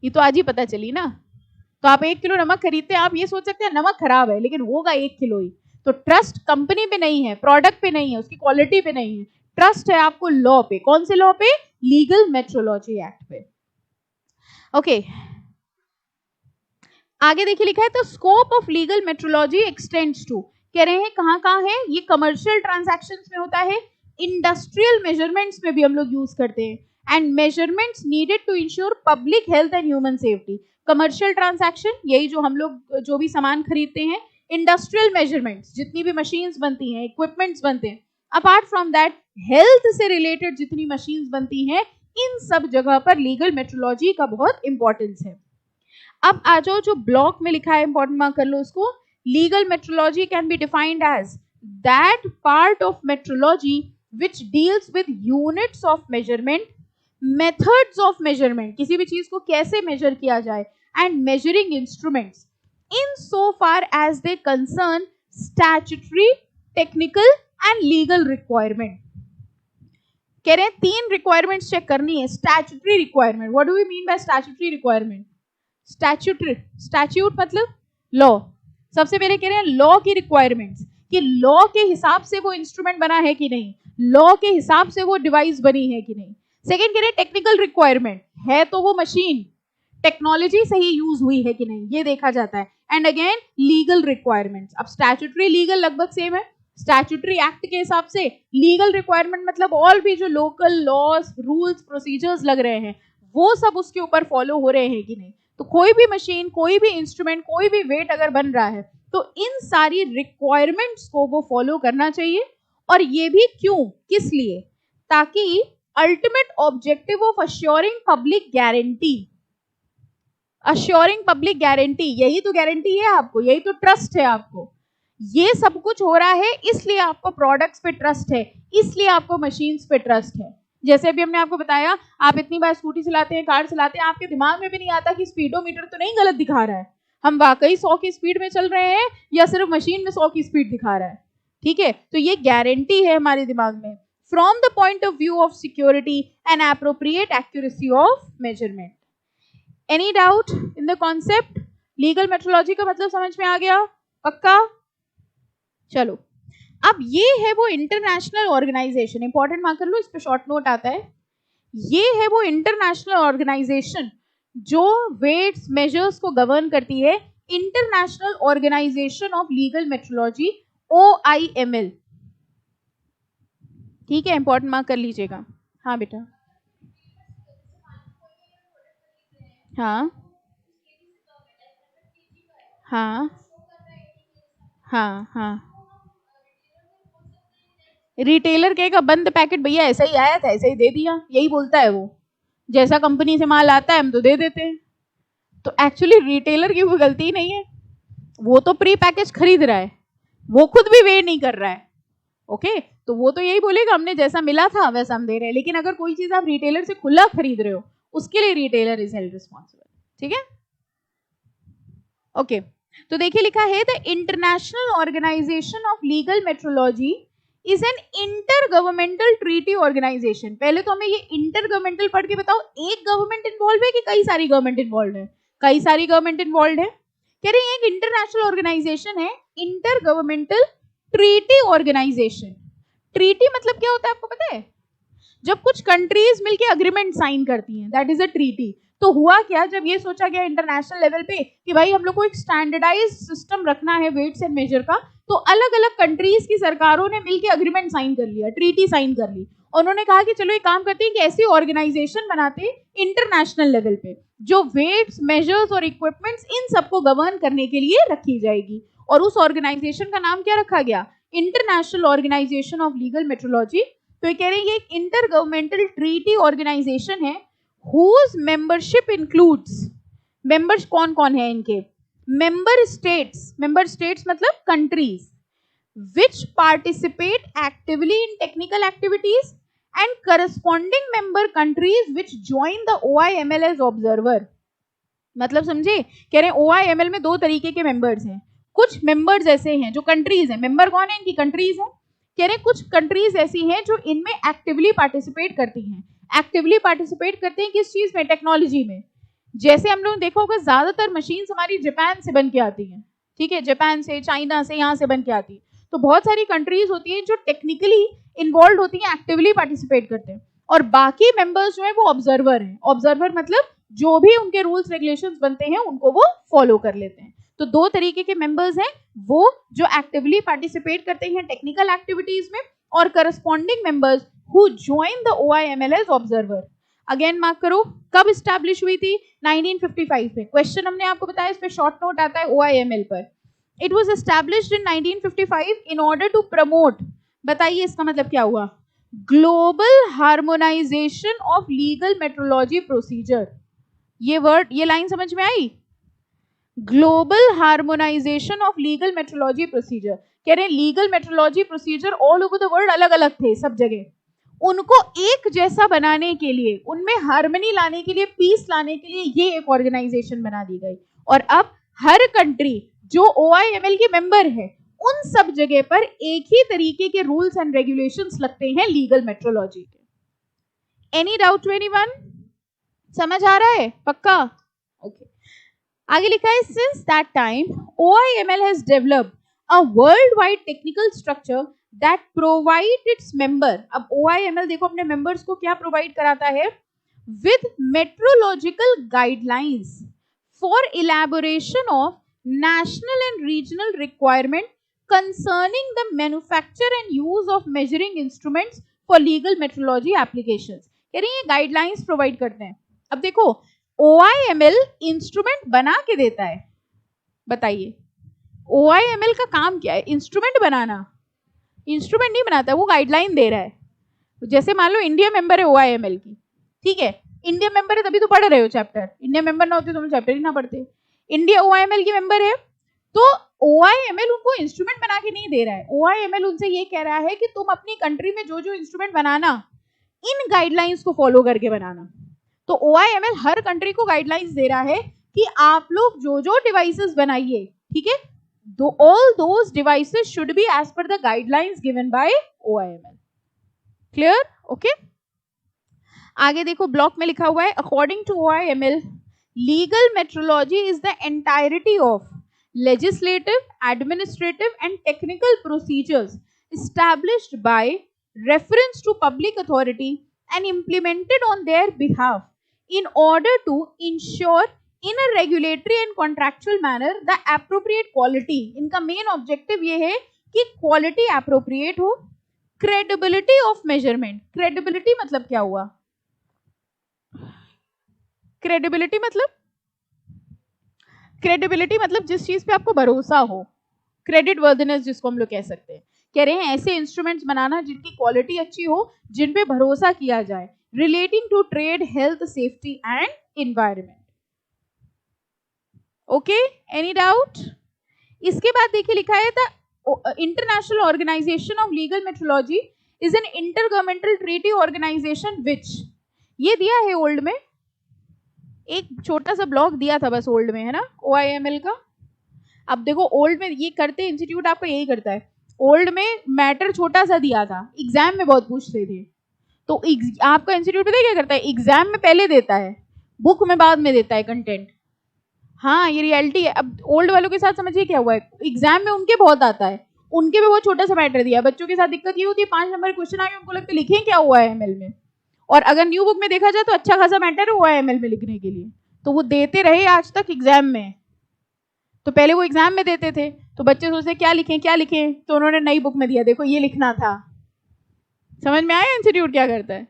ये तो आज ही पता चली ना। तो आप 1 किलो नमक खरीदते हैं, आप ये सोच सकते हैं नमक खराब है लेकिन होगा 1 किलो ही। तो ट्रस्ट कंपनी पे नहीं है, प्रोडक्ट पे नहीं है, उसकी क्वालिटी पे नहीं है, ट्रस्ट है आपको लॉ पे। कौन से लॉ पे? लीगल मेट्रोलॉजी एक्ट पे। ओके, आगे देखिए लिखा है, तो scope of legal metrology extends to, कह रहे हैं कहां कहां है ये? कमर्शियल ट्रांजैक्शंस में होता है, इंडस्ट्रियल मेजरमेंट्स में भी हम लोग यूज करते हैं, and measurements needed to ensure public health and human safety. Commercial transaction यही जो हम लोग जो भी सामान खरीदते हैं, इंडस्ट्रियल मेजरमेंट्स जितनी भी मशीन्स बनती हैं, इक्विपमेंट्स बनते हैं, अपार्ट फ्रॉम दैट हेल्थ से रिलेटेड जितनी मशीन्स बनती हैं, इन सब जगह पर लीगल मेट्रोलॉजी का बहुत इंपॉर्टेंस है। अब आ जाओ, जो ब्लॉक में लिखा है इंपॉर्टेंट मार्क कर लो उसको। Legal metrology can be defined as that part of metrology which deals with units of measurement, methods of measurement, किसी भी चीज को कैसे मेजर किया जाए, and measuring instruments in so far as they concern statutory, technical and legal requirement. कह रहे हैं 3 रिक्वायरमेंट्स चेक करनी है। Statutory requirement, what do we mean by statutory requirement? Statute मतलब लॉ। सबसे पहले कह रहे हैं लॉ की रिक्वायरमेंट्स, कि लॉ के हिसाब से वो इंस्ट्रूमेंट बना है कि नहीं, लॉ के हिसाब से वो डिवाइस बनी है कि नहीं। सेकंड कह रहे हैं टेक्निकल रिक्वायरमेंट, है तो वो मशीन टेक्नोलॉजी सही यूज हुई है कि नहीं, ये देखा जाता है। And again legal requirements. अब स्टैट्यूटरी लीगल लगभग सेम है। स्टैट्यूटरी एक्ट के हिसाब से लीगल रिक्वायरमेंट मतलब और भी जो लोकल लॉज, रूल्स, प्रोसीजर्स लग रहे हैं, वो सब उसके ऊपर फॉलो हो रहे हैं कि नहीं। तो कोई भी मशीन, कोई भी इंस्ट्रूमेंट, कोई भी वेट अगर बन रहा है तो इन सारी रिक्वायरमेंट्स को वो फॉलो करना चाहिए। और ये भी क्यों, किस लिए? ताकि ultimate objective of assuring public guarantee, assuring public guarantee, यही तो गारंटी है आपको, यही तो ट्रस्ट है आपको। ये सब कुछ हो रहा है इसलिए आपको प्रोडक्ट्स पे ट्रस्ट है, इसलिए आपको मशीन्स पे ट्रस्ट है। जैसे अभी हमने आपको बताया, आप इतनी बार स्कूटी चलाते हैं, कार चलाते हैं, आपके दिमाग में भी नहीं आता कि स्पीडोमीटर तो नहीं गलत दिखा रहा है, हम वाकई 100 की स्पीड में चल रहे हैं या सिर्फ मशीन में 100 की स्पीड दिखा रहा है। ठीक है, तो ये गारंटी है हमारे दिमाग में from the point of view of security and appropriate accuracy of measurement. Any doubt in the concept? Legal metrology का मतलब समझ में आ गया? पक्का? चलो, अब ये है वो इंटरनेशनल ऑर्गेनाइजेशन, इंपॉर्टेंट मार्क कर लो, इस पे शॉर्ट नोट आता है। ये है वो इंटरनेशनल ऑर्गेनाइजेशन जो वेट्स, मेजर्स को गवर्न करती है, international organisation of legal metrology, OIML। ठीक है, इंपॉर्टेंट मार्क कर लीजिएगा। हाँ बेटा, हाँ हाँ हाँ हाँ। रिटेलर कहेगा बंद पैकेट भैया, ऐसा ही आया था, ऐसा ही दे दिया, यही बोलता है वो, जैसा कंपनी से माल आता है हम तो दे देते हैं। तो एक्चुअली रिटेलर की कोई गलती नहीं है, वो तो प्री पैकेज खरीद रहा है, वो खुद भी वे नहीं कर रहा है। ओके, तो वो तो यही बोलेगा हमने जैसा मिला था वैसा हम दे रहे हैं। लेकिन अगर कोई चीज आप रिटेलर से खुला खरीद रहे हो, उसके लिए रिटेलर इज हेल्ड रिस्पॉन्सिबल। ठीक है, ओके। तो देखिए लिखा है the international organisation of legal metrology is an inter governmental treaty organisation. पहले तो हमें ये इंटर गवर्नमेंटल पढ़ के बताओ, एक गवर्नमेंट इन्वॉल्व है कि कई सारी गवर्नमेंट इन्वॉल्व है? कई सारी गवर्नमेंट इन्वॉल्व है। कह रहे हैं एक इंटरनेशनल ऑर्गेनाइजेशन है, inter governmental treaty organisation. Treaty मतलब क्या होता है आपको पता है? जब कुछ कंट्रीज मिलके अग्रीमेंट साइन करती हैं, दैट इज अ ट्रीटी। तो हुआ क्या, जब ये सोचा गया इंटरनेशनल लेवल पे कि भाई हम लोग को एक स्टैंडर्डाइज सिस्टम रखना है वेट्स एंड मेजर का, तो अलग अलग कंट्रीज की सरकारों ने मिलकर अग्रीमेंट साइन कर लिया, ट्रीटी साइन कर ली। उन्होंने कहा कि चलो एक काम करते हैं कि ऐसी ऑर्गेनाइजेशन बनाते हैं इंटरनेशनल लेवल पे जो वेट्स, मेजर्स और इक्विपमेंट्स इन सबको गवर्न करने के लिए रखी जाएगी। और उस ऑर्गेनाइजेशन का नाम क्या रखा गया? International organisation of legal metrology. तो ये कह रहे हैं ये एक इंटर गवर्नमेंटल ट्रीटी ऑर्गेनाइजेशन है whose membership includes, members कौन कौन है इनके? member states मतलब countries which participate actively in technical activities and corresponding member countries which join the OIML as observer। मतलब समझे? कह रहे हैं OIML में दो तरीके के मेंबर्स हैं। कुछ मेंबर्स ऐसे हैं जो कंट्रीज हैं, मेंबर कौन है? इनकी कंट्रीज हैं। कह रहे हैं कुछ कंट्रीज ऐसी हैं जो इनमें एक्टिवली पार्टिसिपेट करती हैं। एक्टिवली पार्टिसिपेट करते हैं किस चीज में? टेक्नोलॉजी में। जैसे हम लोग देखा होगा ज्यादातर मशीन्स हमारी जापान से बन के आती हैं, ठीक है, जापान से, चाइना से, यहाँ से बन के आती है। तो बहुत सारी कंट्रीज होती हैं जो टेक्निकली इन्वॉल्व होती हैं, एक्टिवली पार्टिसिपेट करते हैं, और बाकी मेंबर्स जो है वो ऑब्जर्वर हैं। ऑब्जर्वर मतलब जो भी उनके रूल्स रेगुलेशंस बनते हैं उनको वो फॉलो कर लेते हैं। तो दो तरीके के मेंबर्स हैं, वो जो एक्टिवली पार्टिसिपेट करते हैं टेक्निकल एक्टिविटीज में, और corresponding members who joined the OIML as observer। Again mark करो, कब स्टैब्लिश हुई थी? 1955 में। क्वेश्चन हमने आपको बताया, इस पे शॉर्ट नोट आता है OIML पर। It was established in 1955 in order to promote, बताइए इसका मतलब क्या हुआ? Global harmonisation of legal metrology procedure. ये वर्ड, ये लाइन समझ में आई? Global harmonisation of legal metrology procedure. कह रहे हैं legal metrology procedure all over the world अलग अलग थे सब जगह, उनको एक जैसा बनाने के लिए, उनमें हार्मनी लाने के लिए, पीस लाने के लिए ये एक ऑर्गेनाइजेशन बना दी गई। और अब हर कंट्री जो OIML के मेंबर है उन सब जगह पर एक ही तरीके के रूल्स एंड रेगुलेशंस लगते हैं लीगल मेट्रोलॉजी के। Any doubt to anyone? समझ आ रहा है पक्का? ओके। आगे लिखा है since that time OIML has developed a world wide technical structure that provide its member। अब OIML देखो अपने members को क्या provide कराता है? with metrological guidelines for elaboration of national and regional requirement concerning the manufacture and use of measuring instruments for legal metrology applications। कह रही है गाइडलाइंस प्रोवाइड करते हैं। अब देखो OIML इंस्ट्रूमेंट बना के देता है, बताइए OIML का काम क्या है? इंस्ट्रूमेंट बनाना। इंस्ट्रूमेंट नहीं बनाता, वो गाइडलाइन दे रहा है। जैसे मान लो इंडिया मेंबर है OIML की, ठीक है, इंडिया मेंबर है तभी तो पढ़ रहे हो चैप्टर, इंडिया मेंबर ना होते तो तुम चैप्टर ही ना पढ़ते। इंडिया OIML की मेंबर है, तो OIML उनको इंस्ट्रूमेंट बना के नहीं दे रहा है। OIML उनसे ये कह रहा है कि तुम अपनी कंट्री में जो जो इंस्ट्रूमेंट बनाना, इन गाइडलाइंस को फॉलो करके बनाना। तो OIML हर कंट्री को गाइडलाइंस दे रहा है कि आप लोग जो जो डिवाइसेस बनाइए, ठीक है, all those devices should be as per the guidelines given by OIML। Clear? Okay? आगे देखो ब्लॉक में लिखा हुआ है according to OIML legal metrology is the entirety of legislative, administrative and technical procedures established by reference to public authority and implemented on their behalf in order to ensure in a regulatory and contractual manner the appropriate quality। इनका main objective ये है कि quality appropriate हो, credibility of measurement. Credibility मतलब क्या हुआ? Credibility मतलब जिस चीज पे आपको भरोसा हो, क्रेडिट वर्दिनेस जिसको हम लोग कह सकते हैं। कह रहे हैं ऐसे इंस्ट्रूमेंट्स बनाना जिनकी क्वालिटी अच्छी हो, जिन पे भरोसा किया जाए, relating to trade, health, safety and environment. Okay, any doubt? इसके बाद देखिए लिखा है the international organisation of legal metrology is an inter governmental treaty organisation which, ये दिया है ओल्ड में, एक छोटा सा ब्लॉक दिया था बस ओल्ड में, है ना, OIML का। अब देखो ओल्ड में ये करते इंस्टीट्यूट आपका यही करता है, ओल्ड में मैटर छोटा सा दिया था, एग्जाम में बहुत पूछते थे, तो आपका इंस्टीट्यूट पता है क्या करता है, एग्जाम में पहले देता है, बुक में बाद में देता है कंटेंट। हाँ ये रियलिटी है। अब ओल्ड वालों के साथ समझिए क्या हुआ है, एग्जाम में उनके बहुत आता है, उनके भी बहुत छोटा सा मैटर दिया। बच्चों के साथ दिक्कत ये होती है 5 नंबर क्वेश्चन आए, उनको लगता है लिखें क्या हुआ है एमएल में, और अगर न्यू बुक में देखा जाए तो अच्छा खासा मैटर हुआ है एमएल में लिखने के लिए, तो वो देते रहे आज तक एग्जाम में। तो पहले वो एग्जाम में देते थे, तो बच्चे सोचते क्या लिखें क्या लिखें, तो उन्होंने नई बुक में दिया, देखो ये लिखना था। समझ में आया इंस्टीट्यूट क्या करता है?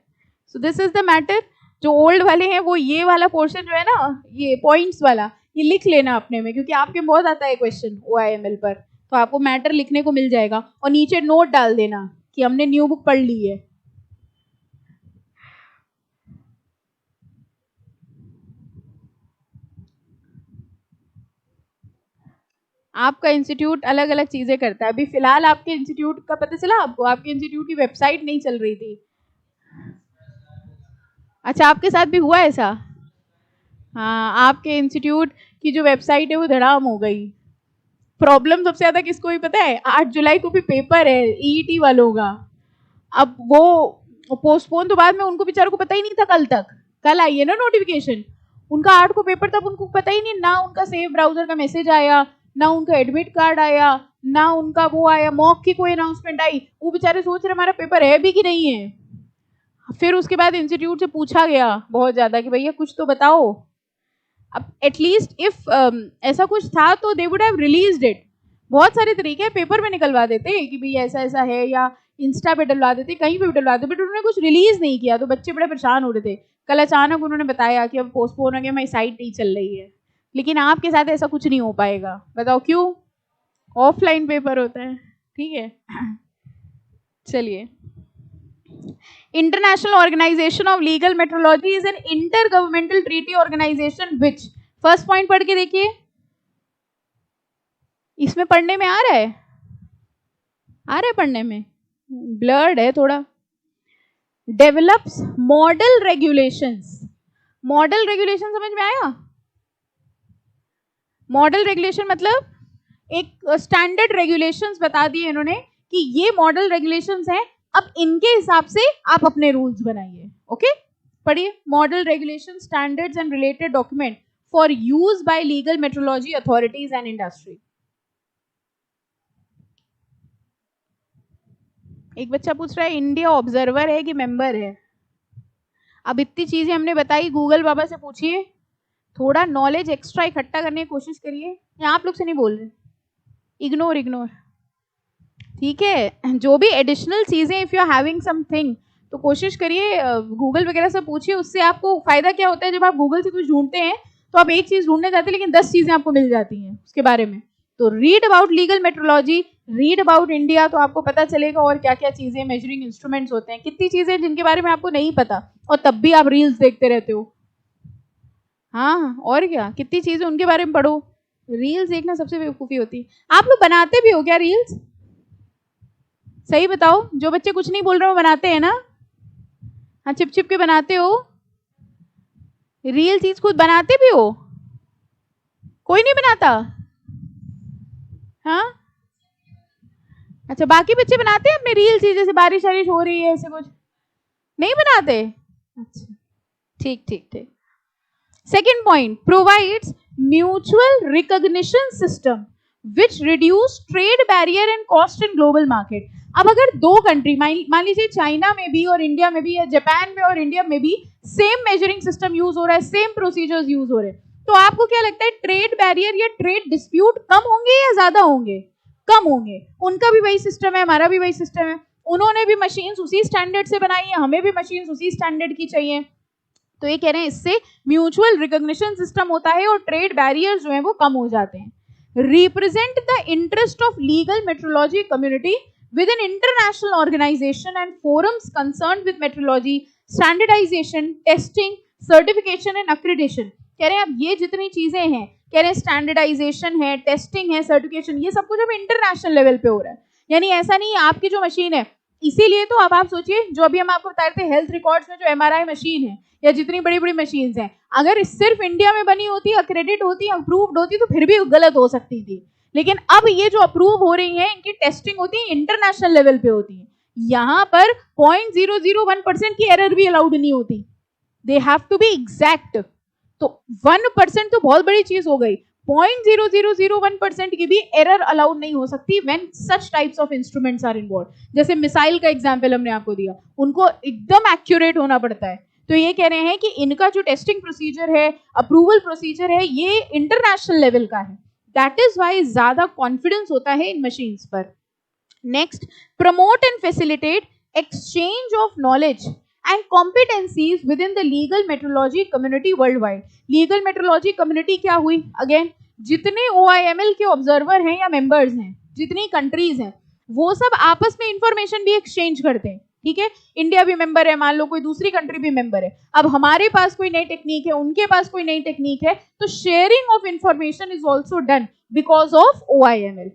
So this is the matter. जो ओल्ड वाले हैं वो ये वाला पोर्शन जो है ना, ये पॉइंट्स वाला, ये लिख लेना अपने में, क्योंकि आपके बहुत आता है क्वेश्चन OIML पर, तो आपको मैटर लिखने को मिल जाएगा, और नीचे नोट डाल देना कि हमने न्यू बुक पढ़ ली है। आपका इंस्टीट्यूट अलग अलग चीजें करता है। अभी फिलहाल आपके इंस्टीट्यूट का पता चला आपको, आपके इंस्टीट्यूट की वेबसाइट नहीं चल रही थी। अच्छा आपके साथ भी हुआ ऐसा? हाँ आपके इंस्टीट्यूट की जो वेबसाइट है वो धड़ाम हो गई। प्रॉब्लम सबसे ज्यादा किसको ही पता है, 8 जुलाई को भी पेपर है EET वालों का। अब वो पोस्टपोन तो बाद में, उनको बेचारों को पता ही नहीं था, कल तक, कल आई है ना नोटिफिकेशन, उनका 8 को पेपर, तब उनको पता ही नहीं, ना उनका सेव ब्राउजर का मैसेज आया, ना उनका एडमिट कार्ड आया, ना उनका वो आया, मॉक की कोई अनाउंसमेंट आई। वो बेचारे सोच रहे हमारा पेपर है भी कि नहीं है। फिर उसके बाद इंस्टीट्यूट से पूछा गया बहुत ज्यादा कि भैया कुछ तो बताओ। अब एटलीस्ट इफ ऐसा कुछ था तो they would have released it. बहुत सारे तरीके हैं, पेपर में निकलवा देते कि भाई ऐसा ऐसा है, या इंस्टा पे डलवा देते, कहीं पे भी डलवा देते, बट उन्होंने कुछ रिलीज नहीं किया, तो बच्चे बड़े परेशान हो रहे थे। कल अचानक उन्होंने बताया कि अब पोस्टपोन हो गया, हमारी साइट नहीं चल रही है। लेकिन आपके साथ ऐसा कुछ नहीं हो पाएगा, बताओ क्यों? ऑफलाइन पेपर होता है, ठीक है। चलिए, international organisation of legal metrology is an inter governmental treaty organisation which, first point पढ़ के देखिए, इसमें पढ़ने में आ रहा है पढ़ने में, ब्लर्ड है थोड़ा। Develops model regulations, model regulation समझ में आया? मॉडल रेगुलेशन मतलब एक स्टैंडर्ड रेगुलेशंस बता दिए इन्होंने कि ये मॉडल रेगुलेशंस हैं, अब इनके हिसाब से आप अपने रूल्स बनाइए। ओके, पढ़िए, model regulation standards and related document for use by legal metrology authorities and industry. एक बच्चा पूछ रहा है इंडिया ऑब्जर्वर है कि मेंबर है। अब इतनी चीजें हमने बताई, गूगल बाबा से पूछिए, थोड़ा नॉलेज एक्स्ट्रा इकट्ठा करने की कोशिश करिए। यहाँ आप लोग से नहीं बोल रहे, इग्नोर, ठीक है। जो भी एडिशनल चीजें, if you are having something, तो कोशिश करिए गूगल वगैरह से पूछिए। उससे आपको फायदा क्या होता है, जब आप गूगल से कुछ ढूंढते हैं तो आप एक चीज ढूंढने जाते हैं लेकिन 10 चीजें आपको मिल जाती हैं उसके बारे में। तो read about legal metrology, read about India, तो आपको पता चलेगा और क्या क्या चीजें, मेजरिंग इंस्ट्रूमेंट्स होते हैं, कितनी चीजें जिनके बारे में आपको नहीं पता, और तब भी आप रील्स देखते रहते हो। हाँ और क्या, कितनी चीजें उनके बारे में पढ़ो। रील्स देखना सबसे बेवकूफी होती है। आप लोग बनाते भी हो क्या रील्स? सही बताओ, जो बच्चे कुछ नहीं बोल रहे हो बनाते हैं ना? हाँ, चिप चिप के बनाते हो रील, चीज खुद बनाते भी हो? कोई नहीं बनाता? हाँ अच्छा, बाकी बच्चे बनाते हैं अपने रील चीज, जैसे बारिश वारिश हो रही है ऐसे कुछ नहीं बनाते? अच्छा ठीक। Second point, provides mutual recognition system which reduce trade barrier and cost in global market. अब अगर दो कंट्री, मान लीजिए चाइना में भी और इंडिया में भी, या जापान में और इंडिया में भी सेम मेजरिंग सिस्टम यूज हो रहा है, सेम प्रोसीजर्स यूज हो रहे हैं, तो आपको क्या लगता है ट्रेड बैरियर या ट्रेड डिस्प्यूट कम होंगे या ज्यादा होंगे? कम होंगे। उनका भी वही सिस्टम है, हमारा भी वही सिस्टम है, उन्होंने भी मशीन्स उसी स्टैंडर्ड से बनाई है, हमें भी मशीन्स उसी स्टैंडर्ड की चाहिए। तो ये कह रहे हैं इससे म्यूचुअल रिकॉग्निशन सिस्टम होता है और ट्रेड बैरियर्स जो हैं वो कम हो जाते हैं। Represent the interest of legal metrology community with an international organisation and forums concerned with metrology, standardisation, testing, certification and accreditation. कह रहे हैं अब ये जितनी चीजें हैं, कह रहे हैं स्टैंडर्डाइजेशन है, टेस्टिंग है, सर्टिफिकेशन, ये सब कुछ अब इंटरनेशनल लेवल पे हो रहा है। यानी ऐसा नहीं है आपकी जो मशीन है, इसीलिए तो अब आप सोचिए, जो अभी हम आपको बता रहे थे हेल्थ रिकॉर्ड्स में जो MRI मशीन है या जितनी बड़ी बड़ी मशीन्स हैं, अगर सिर्फ इंडिया में बनी होती, अक्रेडिट होती, अप्रूव्ड होती, तो फिर भी गलत हो सकती थी। लेकिन अब ये जो अप्रूव हो रही है इनकी टेस्टिंग होती है इंटरनेशनल लेवल पे होती है। यहां पर 0.001% की एरर भी अलाउड नहीं होती, they have to be exact. तो 1% तो बहुत बड़ी चीज हो गई, 0.0001% की भी एरर अलाउड नहीं हो सकती when such types of instruments are involve. जैसे मिसाइल का एग्जांपल हमने आपको दिया, उनको एकदम एक्यूरेट होना पड़ता है। तो ये कह रहे हैं कि इनका जो टेस्टिंग प्रोसीजर है, अप्रूवल प्रोसीजर है, ये इंटरनेशनल लेवल का है। दैट इज वाई ज्यादा कॉन्फिडेंस होता है इन मशीन्स पर। Next, promote and facilitate exchange of knowledge and competencies within the legal metrology community worldwide। legal metrology community क्या हुई? अगेन जितने OIML के ऑब्जर्वर हैं या मेंबर्स हैं, जितनी कंट्रीज हैं, वो सब आपस में इंफॉर्मेशन भी एक्सचेंज करते हैं। ठीक है, इंडिया भी मेंबर है, मान लो कोई दूसरी कंट्री भी मेंबर है, अब हमारे पास कोई नई टेक्निक है, उनके पास कोई नई टेक्निक है, तो sharing of information is also done because of OIML।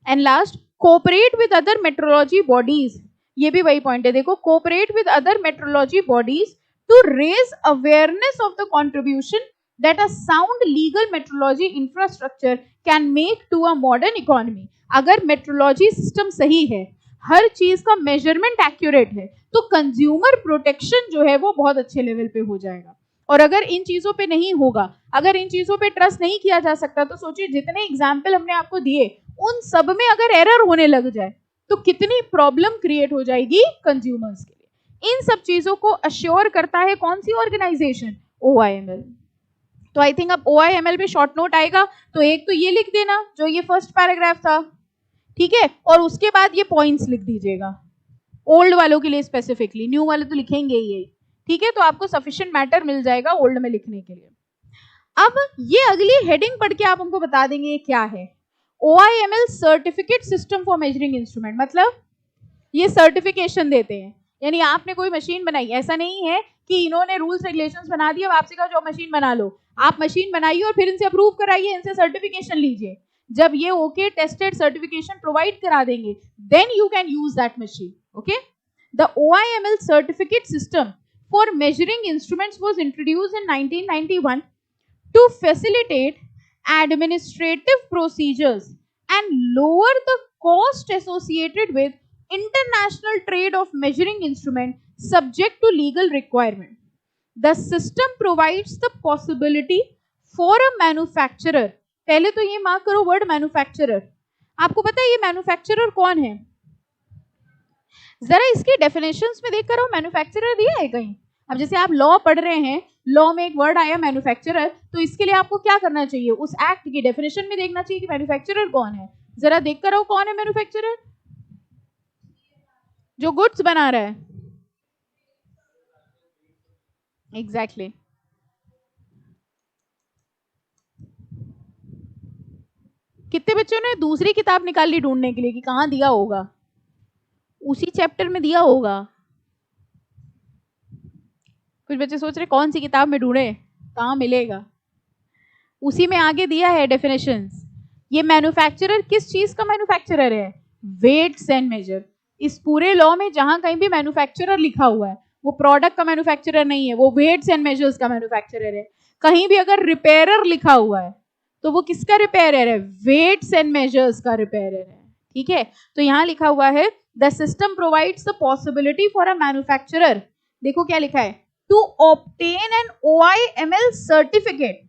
And last, cooperate with other metrology bodies. ये भी वही पॉइंट है, देखो, cooperate with other metrology bodies to raise awareness of the contribution that a sound legal metrology infrastructure can make to a modern economy. अगर metrology system सही है, हर चीज का मेजरमेंट एक्यूरेट है, तो कंज्यूमर प्रोटेक्शन जो है वो बहुत अच्छे लेवल पे हो जाएगा। और अगर इन चीजों पे नहीं होगा, अगर इन चीजों पे ट्रस्ट नहीं किया जा सकता, तो सोचिए जितने एग्जाम्पल हमने आपको दिए उन सब में अगर एरर होने लग जाए तो कितनी प्रॉब्लम क्रिएट हो जाएगी कंज्यूमर्स के लिए। इन सब चीजों को अश्योर करता है कौन सी ऑर्गेनाइजेशन? OIML। तो आई थिंक अब OIML पे शॉर्ट नोट आएगा, तो एक तो ये लिख देना जो ये फर्स्ट पैराग्राफ था, ठीक है, और उसके बाद ये पॉइंट्स लिख दीजिएगा ओल्ड वालों के लिए स्पेसिफिकली, न्यू वाले तो लिखेंगे ही, ठीक है, तो आपको सफिशिएंट मैटर मिल जाएगा ओल्ड में लिखने के लिए। अब ये अगली हेडिंग पढ़ के आप हमको बता देंगे क्या है। OIML certificate system for measuring instrument, मतलब ये सर्टिफिकेशन देते हैं, यानी आपने कोई मशीन बनाई, ऐसा नहीं है कि इन्होंने रूल्स रेगुलेशंस बना दिए, अब आपसे कहा जो मशीन बना लो, आप मशीन बनाइए और फिर इनसे अप्रूव कराइए, इनसे सर्टिफिकेशन लीजिए। जब ये ओके टेस्टेड सर्टिफिकेशन प्रोवाइड करा देंगे, then you can use that machine. Okay, the OIML certificate system for measuring instruments was introduced in 1991 to facilitate administrative procedures and lower the cost associated with international trade of measuring instrument subject to legal requirement. The system provides the possibility for a manufacturer, पहले तो ये mark करो word manufacturer. आपको पता है ये manufacturer कौन है? जरा इसकी डेफिनेशंस में देख कर मैन्युफैक्चरर दिया है कहीं? अब जैसे आप लॉ पढ़ रहे हैं, लॉ में एक वर्ड आया मैन्युफैक्चरर, तो इसके लिए आपको क्या करना चाहिए? उस एक्ट की डेफिनेशन में देखना चाहिए कि मैन्युफैक्चरर कौन है। जरा देख कर आओ कौन है मैन्युफैक्चरर? जो गुड्स बना रहा है। एग्जैक्टली कितने बच्चों ने दूसरी किताब निकाल ली ढूंढने के लिए कि कहाँ दिया होगा, उसी चैप्टर में दिया होगा। कुछ बच्चे सोच रहे कौन सी किताब में ढूंढे, कहाँ मिलेगा, उसी में आगे दिया है डेफिनेशंस। ये मैन्युफैक्चरर किस चीज का मैन्युफैक्चरर है? Weights and measure. इस पूरे लॉ में जहां कहीं भी मैन्युफैक्चरर लिखा हुआ है वो प्रोडक्ट का मैन्युफैक्चरर नहीं है, वो वेट्स एंड मेजर्स का मैन्युफैक्चरर है। कहीं भी अगर रिपेयरर लिखा हुआ है तो वो किसका रिपेयरर है? वेट्स एंड मेजर्स का रिपेयरर है। ठीक है, तो यहाँ लिखा हुआ है the system provides the possibility for a manufacturer, देखो क्या लिखा है, to obtain an OIML certificate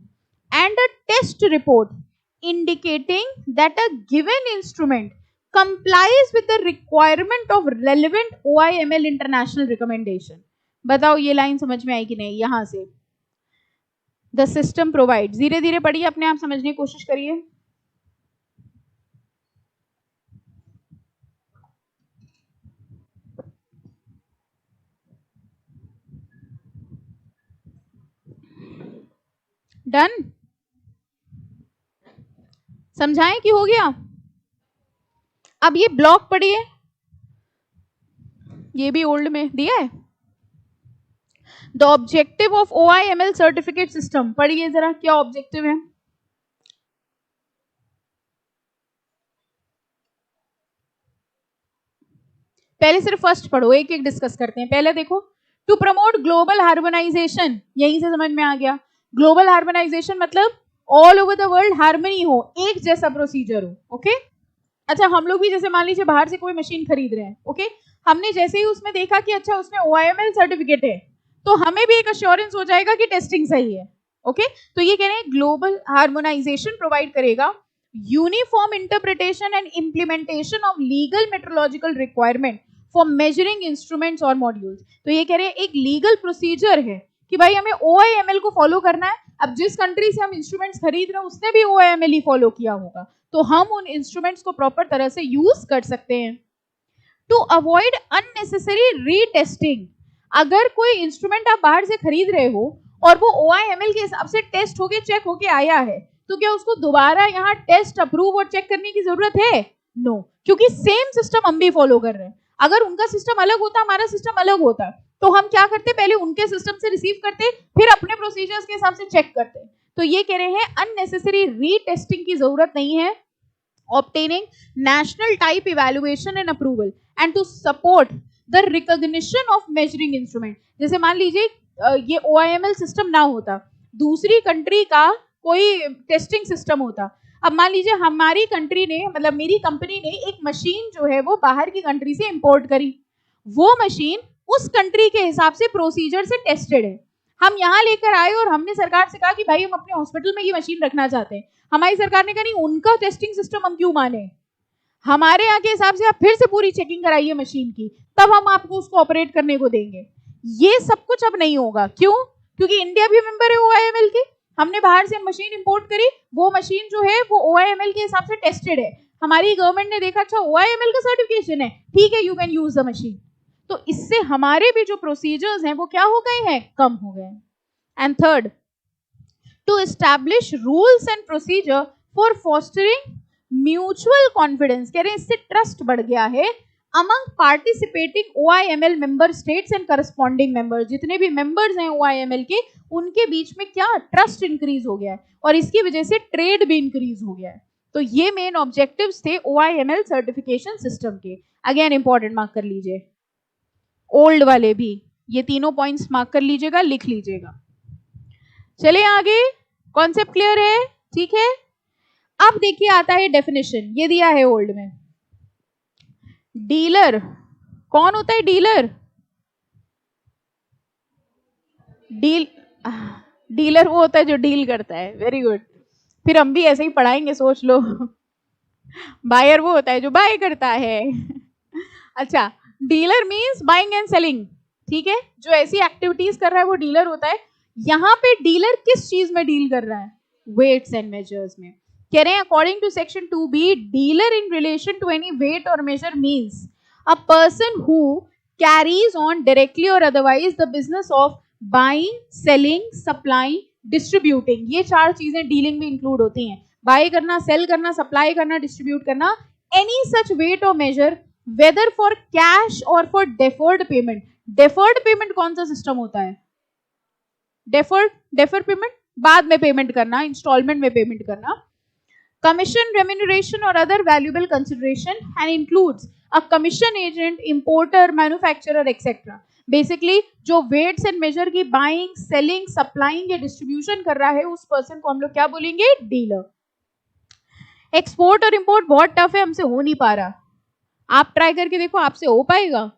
and a test report indicating that a given instrument complies with the requirement of relevant OIML international recommendation। बताओ ये line समझ में आई कि नहीं? यहां से the system provides, धीरे धीरे पढ़िए, अपने आप समझने की कोशिश करिए। डन? समझाएं कि हो गया? अब ये ब्लॉक पढ़िए, ये भी ओल्ड में दिया है। The objective of OIML certificate system, पढ़िए जरा क्या ऑब्जेक्टिव है। पहले सिर्फ फर्स्ट पढ़ो, एक एक डिस्कस करते हैं। पहले देखो, टू प्रमोट ग्लोबल हार्मोनाइजेशन, यहीं से समझ में आ गया। ग्लोबल हार्मोनाइजेशन मतलब all over the world harmony हो, एक जैसा प्रोसीजर हो। ओके अच्छा, हम लोग भी जैसे मान लीजिए बाहर से कोई मशीन खरीद रहे हैं, ओके हमने जैसे ही उसमें देखा कि अच्छा उसमें OIML सर्टिफिकेट है, तो हमें भी एक अश्योरेंस हो जाएगा कि टेस्टिंग सही है। ओके तो ये कह रहे हैं ग्लोबल हार्मोनाइजेशन प्रोवाइड करेगा uniform interpretation and implementation of legal metrological requirement for measuring instruments और मॉड्यूल्स। तो ये कह रहे हैं एक लीगल प्रोसीजर है कि भाई हमें OIML को फॉलो करना है। अब जिस कंट्री से हम इंस्ट्रूमेंट्स खरीद रहे हैं उसने भी OIML ही फॉलो किया होगा, तो हम उन इंस्ट्रूमेंट्स को प्रॉपर तरह से यूज कर सकते हैं। टू अवॉइड अननेसेसरी रीटेस्टिंग, अगर कोई इंस्ट्रूमेंट आप बाहर से खरीद रहे हो और वो OIML के हिसाब से टेस्ट होके चेक होके आया है, तो क्या उसको दोबारा यहाँ टेस्ट अप्रूव और चेक करने की जरूरत है? नो, क्योंकि सेम सिस्टम हम भी फॉलो कर रहे हैं। अगर उनका सिस्टम अलग होता, हमारा सिस्टम अलग होता, तो हम क्या करते, पहले उनके सिस्टम से रिसीव करते, फिर अपने प्रोसीजर्स के हिसाब से चेक करते। तो ये कह रहे हैं अननेसेसरी रीटेस्टिंग की जरूरत नहीं है। obtaining national type evaluation and approval and to support the recognition of measuring instrument। जैसे मान लीजिए ये OIML सिस्टम ना होता, दूसरी कंट्री का कोई टेस्टिंग सिस्टम होता। अब मान लीजिए हमारी कंट्री ने, मतलब मेरी कंपनी ने एक मशीन जो है वो बाहर की कंट्री से इंपोर्ट करी, वो मशीन उस कंट्री के हिसाब से प्रोसीजर से टेस्टेड है। हम यहाँ लेकर आए और हमने सरकार से कहा कि भाई हम अपने हॉस्पिटल में ये मशीन रखना चाहते हैं। हमारी सरकार ने कहा नहीं, उनका टेस्टिंग सिस्टम हम क्यों माने, हमारे यहाँ के हिसाब से आप फिर से पूरी चेकिंग कराइए मशीन की, तब हम आपको उसको ऑपरेट करने को देंगे। ये सब कुछ अब नहीं होगा। क्यों? क्योंकि इंडिया भी मेंबर है OIML के। हमने बाहर से मशीन इंपोर्ट करी, वो मशीन जो है वो OIML के हिसाब से टेस्टेड है। हमारी गवर्नमेंट ने देखा अच्छा OIML का सर्टिफिकेशन है, ठीक है, you can use the machine. तो इससे हमारे भी जो प्रोसीजर्स हैं वो क्या हो गए हैं, कम हो गए। And third, to establish rules and procedure for fostering mutual confidence. कह रहे हैं इससे ट्रस्ट बढ़ गया है among participating OIML member states and corresponding members. जितने भी मेंबर्स हैं OIML के, उनके बीच में क्या ट्रस्ट इंक्रीज हो गया है और इसकी वजह से ट्रेड भी इंक्रीज हो गया है। तो ये मेन ऑब्जेक्टिव्स थे OIML सर्टिफिकेशन सिस्टम के। अगेन इंपॉर्टेंट, मार्क कर लीजिए, ओल्ड वाले भी ये तीनों पॉइंट्स मार्क कर लीजिएगा, लिख लीजिएगा। चलिए आगे, कॉन्सेप्ट क्लियर है? ठीक है। अब देखिए आता है डेफिनेशन, ये दिया है ओल्ड में। डीलर कौन होता है? डीलर वो होता है जो डील करता है। वेरी गुड, फिर हम भी ऐसे ही पढ़ाएंगे, सोच लो। बायर वो होता है जो बाय करता है। अच्छा, dealer means buying and selling, ठीक है, जो ऐसी एक्टिविटीज कर रहा है वो डीलर होता है। यहाँ पे डीलर किस चीज में डील कर रहा है? वेट्स एंड मेजर्स में। कह रहे हैं according to section 2B, dealer in relation to any weight और measure means a person who carries on directly और otherwise the business of buying, selling, supplying, distributing. ये चार चीजें डीलिंग में इंक्लूड होती हैं, बाय करना, सेल करना, सप्लाई करना, डिस्ट्रीब्यूट करना। एनी सच वेट और मेजर वेदर फॉर कैश और for deferred payment. Deferred payment कौन सा सिस्टम होता है? डेफर्ड पेमेंट, बाद में पेमेंट करना, इंस्टॉलमेंट में पेमेंट करना। कमीशन, रेम्यूनरेशन और other valuable consideration and includes a commission agent, importer, manufacturer etcetera. Basically जो वेट्स एंड मेजर की बाइंग, सेलिंग, सप्लाइंग या डिस्ट्रीब्यूशन कर रहा है, उस पर्सन को हम लोग क्या बोलेंगे? डीलर। एक्सपोर्ट और इंपोर्ट बहुत टफ है, हमसे हो नहीं पा रहा। आप ट्राई करके देखो, आपसे हो पाएगा?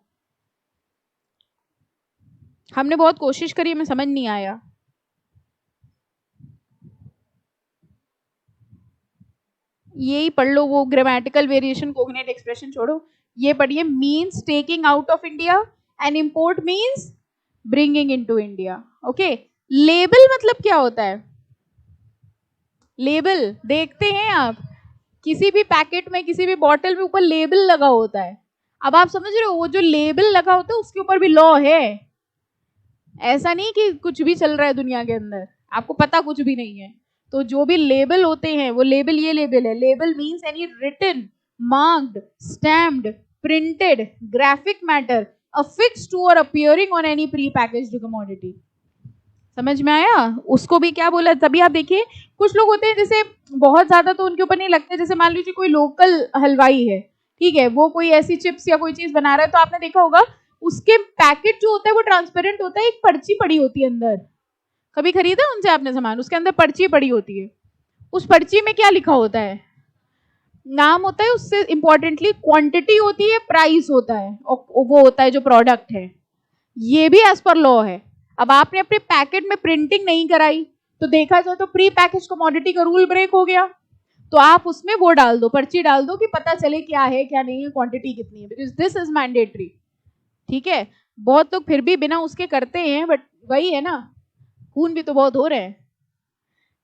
हमने बहुत कोशिश करी, हमें समझ नहीं आया। यही पढ़ लो, वो ग्रामेटिकल वेरिएशन, कोग्निट एक्सप्रेशन छोड़ो, ये पढ़िए। Means taking out of India and import means bringing into India. Okay, label मतलब क्या होता है? लेबल देखते हैं आप, किसी भी पैकेट में, किसी भी बॉटल में ऊपर लेबल लगा होता है। अब आप समझ रहे हो, वो जो लेबल लगा होता है उसके ऊपर भी लॉ है। ऐसा नहीं कि कुछ भी चल रहा है दुनिया के अंदर, आपको पता कुछ भी नहीं है। तो जो भी लेबल होते हैं, वो लेबल, ये लेबल है। Label means any written, marked, stamped, printed graphic matter affixed to or appearing on any pre-packaged commodity। समझ में आया? उसको भी क्या बोला? तभी आप देखिए, कुछ लोग होते हैं जैसे बहुत ज्यादा तो उनके ऊपर नहीं लगते। जैसे मान लीजिए कोई लोकल हलवाई है, ठीक है, वो कोई ऐसी चिप्स या कोई चीज बना रहा है, तो आपने देखा होगा उसके पैकेट जो होता है वो ट्रांसपेरेंट होता है, एक पर्ची पड़ी होती है अंदर। कभी खरीदा उनसे आपने सामान? उसके अंदर पर्ची पड़ी होती है। उस पर्ची में क्या लिखा होता है? नाम होता है, उससे इंपॉर्टेंटली क्वांटिटी होती है, प्राइस होता है, और वो होता है जो प्रोडक्ट है। ये भी एज पर लॉ है। अब आपने अपने पैकेट में प्रिंटिंग नहीं कराई तो देखा जाए तो प्री पैकेज कमोडिटी का रूल ब्रेक हो गया। तो आप उसमें वो डाल दो, पर्ची डाल दो कि पता चले क्या है क्या नहीं है, क्वांटिटी कितनी है, बिकॉज दिस इज मैंडेटरी। ठीक है, बहुत लोग फिर भी बिना उसके करते हैं, बट वही है ना, खून भी तो बहुत हो रहे हैं।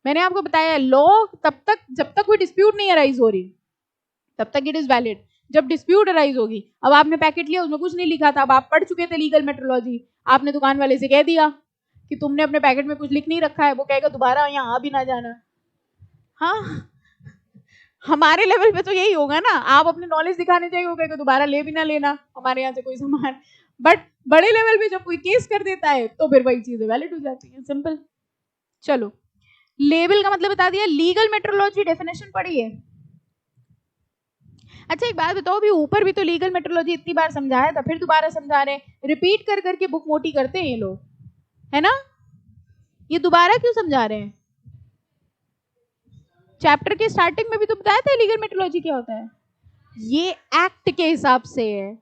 मैंने आपको बताया लॉ तब तक, जब तक कोई डिस्प्यूट नहीं अराइज हो रही तब तक इट इज वैलिड। जब डिस्प्यूट अराइज होगी, अब आपने पैकेट लिया उसमें कुछ नहीं लिखा था, अब आप पढ़ चुके थे लीगल मेट्रोलॉजी, आपने दुकान वाले से कह दिया कि तुमने अपने पैकेट में कुछ लिख नहीं रखा है, वो कहेगा दोबारा यहाँ आ भी ना जाना। हाँ, हमारे लेवल पे तो यही होगा ना, आप अपने नॉलेज दिखाने चाहिए, वो कहेगा दोबारा ले भी ना लेना हमारे यहाँ से कोई सामान। बट बड़े लेवल पे जब कोई केस कर देता है तो फिर वही चीजें वैलिड हो जाती है, सिंपल। चलो, लेबल का मतलब बता दिया, लीगल मेट्रोलॉजी डेफिनेशन पढ़ी है। अच्छा एक बात बताओ, भी ऊपर भी तो लीगल मेट्रोलॉजी इतनी बार समझाया था, फिर दोबारा समझा रहे हैं, रिपीट कर करके बुक मोटी करते हैं ये लोग, है ना? ये दोबारा क्यों समझा रहे हैं? चैप्टर के स्टार्टिंग में भी तो बताया था लीगल मेट्रोलॉजी क्या होता है। ये एक्ट के हिसाब से है,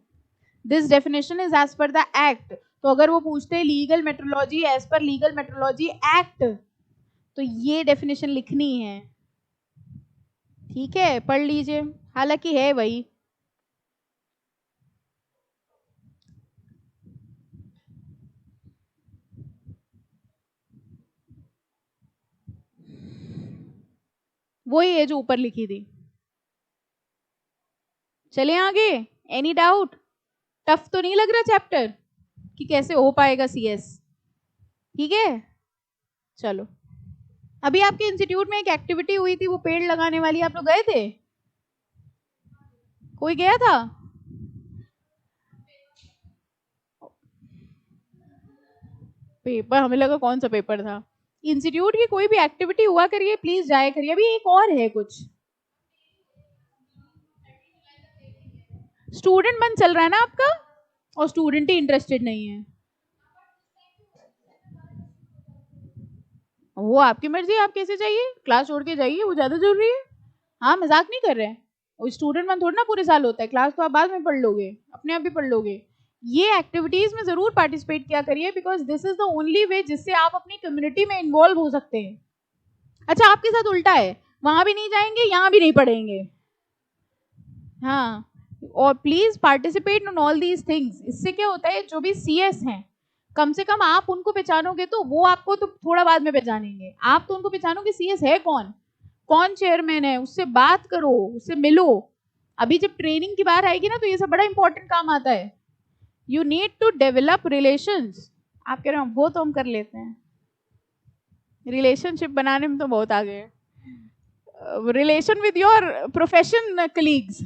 this definition is as per the act. तो अगर वो पूछते हैं legal metrology as per legal metrology act, तो ये डेफिनेशन लिखनी है। ठीक है, पढ़ लीजिए, हालांकि है वही। वही है जो ऊपर लिखी थी। चले आगे, एनी डाउट? टफ तो नहीं लग रहा चैप्टर कि कैसे हो पाएगा सीएस? ठीक है, चलो। अभी आपके इंस्टीट्यूट में एक एक्टिविटी हुई थी, वो पेड़ लगाने वाली, आप लोग गए थे? कोई गया था? पेपर, हमें लगा कौन सा पेपर था। इंस्टीट्यूट की कोई भी एक्टिविटी हुआ करिए, प्लीज जाया करिए। अभी एक और है कुछ, स्टूडेंट मंथ चल रहा है ना आपका, और स्टूडेंट ही इंटरेस्टेड नहीं है। वो आपकी मर्जी, आप कैसे जाइए, क्लास छोड़ के जाइए, वो ज्यादा जरूरी है। हाँ, मजाक नहीं कर रहे हैं, वो स्टूडेंट मंथ थोड़ा ना पूरे साल होता है, क्लास तो आप बाद में पढ़ लोगे, अपने आप भी पढ़ लोगे। ये एक्टिविटीज में जरूर पार्टिसिपेट किया करिए, because this is the only way जिससे आप अपनी कम्युनिटी में इन्वॉल्व हो सकते हैं। अच्छा, आपके साथ उल्टा है, वहां भी नहीं जाएंगे, यहाँ भी नहीं पढ़ेंगे। हाँ, और please participate in all these things. इससे क्या होता है, जो भी सीएस हैं, कम से कम आप उनको पहचानोगे तो वो आपको तो थोड़ा बाद में पहचानेंगे। आप तो उनको पहचानोगे सीएस है कौन, कौन चेयरमैन है, उससे बात करो, उससे मिलो। अभी जब ट्रेनिंग की बात आएगी ना, तो ये सब बड़ा इंपॉर्टेंट काम आता है। You need to develop relations. आप कह रहे हो वो तो हम कर लेते हैं, रिलेशनशिप बनाने में तो बहुत आगे है, relation with your profession colleagues.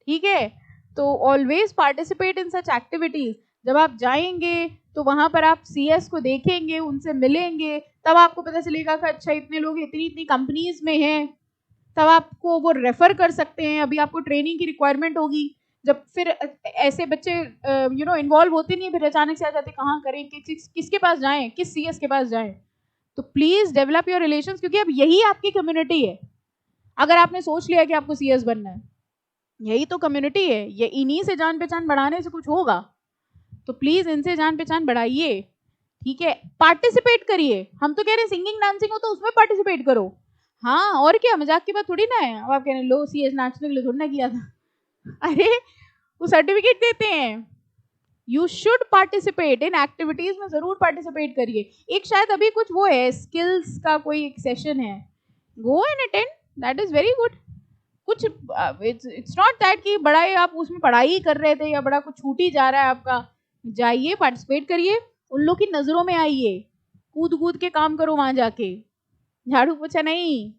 ठीक है, तो always participate in such activities. जब आप जाएंगे तो वहां पर आप सीएस को देखेंगे, उनसे मिलेंगे, तब आपको पता चलेगा कि अच्छा इतने लोग इतनी इतनी कंपनीज में हैं, तब आपको वो रेफर कर सकते हैं। अभी आपको ट्रेनिंग की रिक्वायरमेंट होगी, जब फिर ऐसे बच्चे इन्वॉल्व होते नहीं, फिर अचानक से आ जाते, कहाँ करें, किसके पास जाएं, किस सीएस के पास जाएं। तो प्लीज डेवलप योर रिलेशंस, क्योंकि अब यही आपकी कम्युनिटी है। अगर आपने सोच लिया कि आपको सीएस बनना है, यही तो कम्युनिटी है, ये इन्हीं से जान पहचान बढ़ाने से कुछ होगा। तो प्लीज इनसे जान पहचान बढ़ाइए। ठीक है, पार्टिसिपेट करिए। हम तो कह रहे हैं सिंगिंग डांसिंग हो तो उसमें पार्टिसिपेट करो। हाँ, और क्या, मजाक की बात थोड़ी ना है। अब आप कह रहे हैं लो सीएस नाचने के लिए थोड़ी ना किया था। अरे वो सर्टिफिकेट देते हैं। You should participate in activities में, जरूर पार्टिसिपेट करिए। एक शायद अभी कुछ वो है, स्किल्स का कोई एक सेशन है, go and attend, that is very good. कुछ इट्स नॉट दैट कि बड़ा आप उसमें पढ़ाई कर रहे थे या बड़ा कुछ छूट ही जा रहा है आपका। जाइए, पार्टिसिपेट करिए, उन लोग की नजरों में आइए, कूद कूद के काम करो वहां जाके, झाड़ू पोछा नहीं।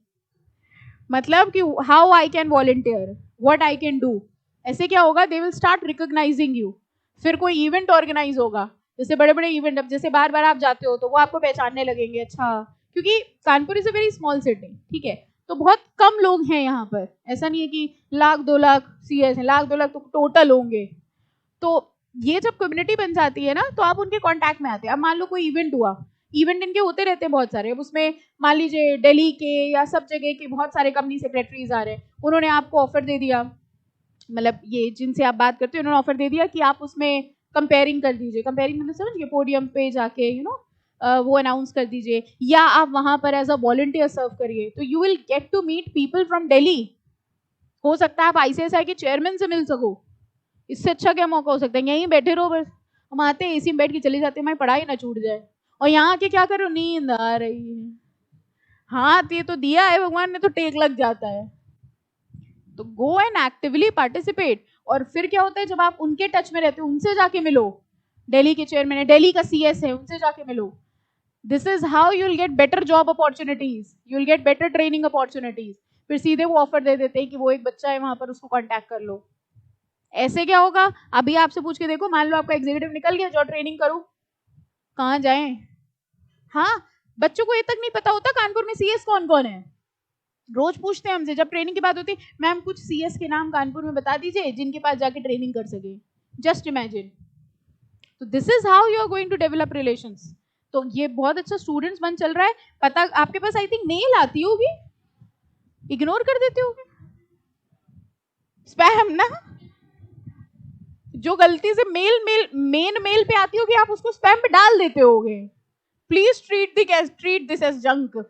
मतलब कि how I can volunteer, what I can do. ऐसे क्या होगा, they will start recognising you. फिर कोई इवेंट ऑर्गेनाइज होगा, जैसे बड़े बड़े इवेंट, अब जैसे बार बार आप जाते हो तो वो आपको पहचानने लगेंगे। अच्छा, क्योंकि Kanpur is a very small city, ठीक है, तो बहुत कम लोग हैं यहाँ पर। ऐसा नहीं है कि 1,00,000-2,00,000 सीएस हैं, 1,00,000-2,00,000 तो टोटल होंगे। तो ये जब कम्युनिटी बन जाती है ना, तो आप उनके कांटेक्ट में आते हैं। अब मान लो कोई इवेंट हुआ, इवेंट इनके होते रहते हैं बहुत सारे। अब उसमें मान लीजिए दिल्ली के या सब जगह के बहुत सारे कंपनी सेक्रेटरीज आ रहे हैं, उन्होंने आपको ऑफर दे दिया, मतलब ये जिनसे आप बात करते हो उन्होंने ऑफर दे दिया कि आप उसमें कंपेयरिंग कर दीजिए। कंपेयरिंग मतलब समझिए पोडियम पे जाके वो अनाउंस कर दीजिए, या आप वहां पर एज अ वॉलंटियर सर्व करिए, तो you will get to meet people from Delhi. हो सकता है आप आईसीएसआई के चेयरमैन से मिल सको, इससे अच्छा क्या मौका हो सकता है? यहीं बैठे रहो बस, हम आते हैं एसी में बैठ के चले जाते हैं, हमारी पढ़ाई ना छूट जाए, और यहाँ आके क्या करो, नींद आ रही है, हाथ ये तो दिया है भगवान ने तो टेक लग जाता है। तो गो एंड एक्टिवली पार्टिसिपेट। और फिर क्या होता है, जब आप उनके टच में रहते हो, उनसे जाके मिलो, दिल्ली के चेयरमैन है, दिल्ली का सीएस है, उनसे जाके मिलो। This is how you will get better job opportunities, you will get better training opportunities. फिर सीधे वो ऑफर दे देते हैं कि वो एक बच्चा है वहां पर, उसको कांटेक्ट कर लो। ऐसे क्या होगा, अभी आपसे पूछ के देखो, मान लो आपका एग्जीक्यूटिव निकल गया, जो ट्रेनिंग करूं, कहाँ जाएं? हाँ, बच्चों को ये तक नहीं पता होता कानपुर में सीएस कौन कौन है। रोज पूछते हैं हमसे, जब ट्रेनिंग की बात होती है, मैम कुछ सीएस के नाम कानपुर में बता दीजिए जिनके पास जाके ट्रेनिंग कर सके। Just imagine. तो this is how you are going to develop relations. तो ये बहुत अच्छा स्टूडेंट्स बन चल रहा है। पता आपके पास आई थिंक मेल आती होगी, इग्नोर कर देते होगे, स्पैम ना, जो गलती से मेन मेल पे आती होगी, आप उसको स्पैम पे डाल देते होगे। Please treat this as junk.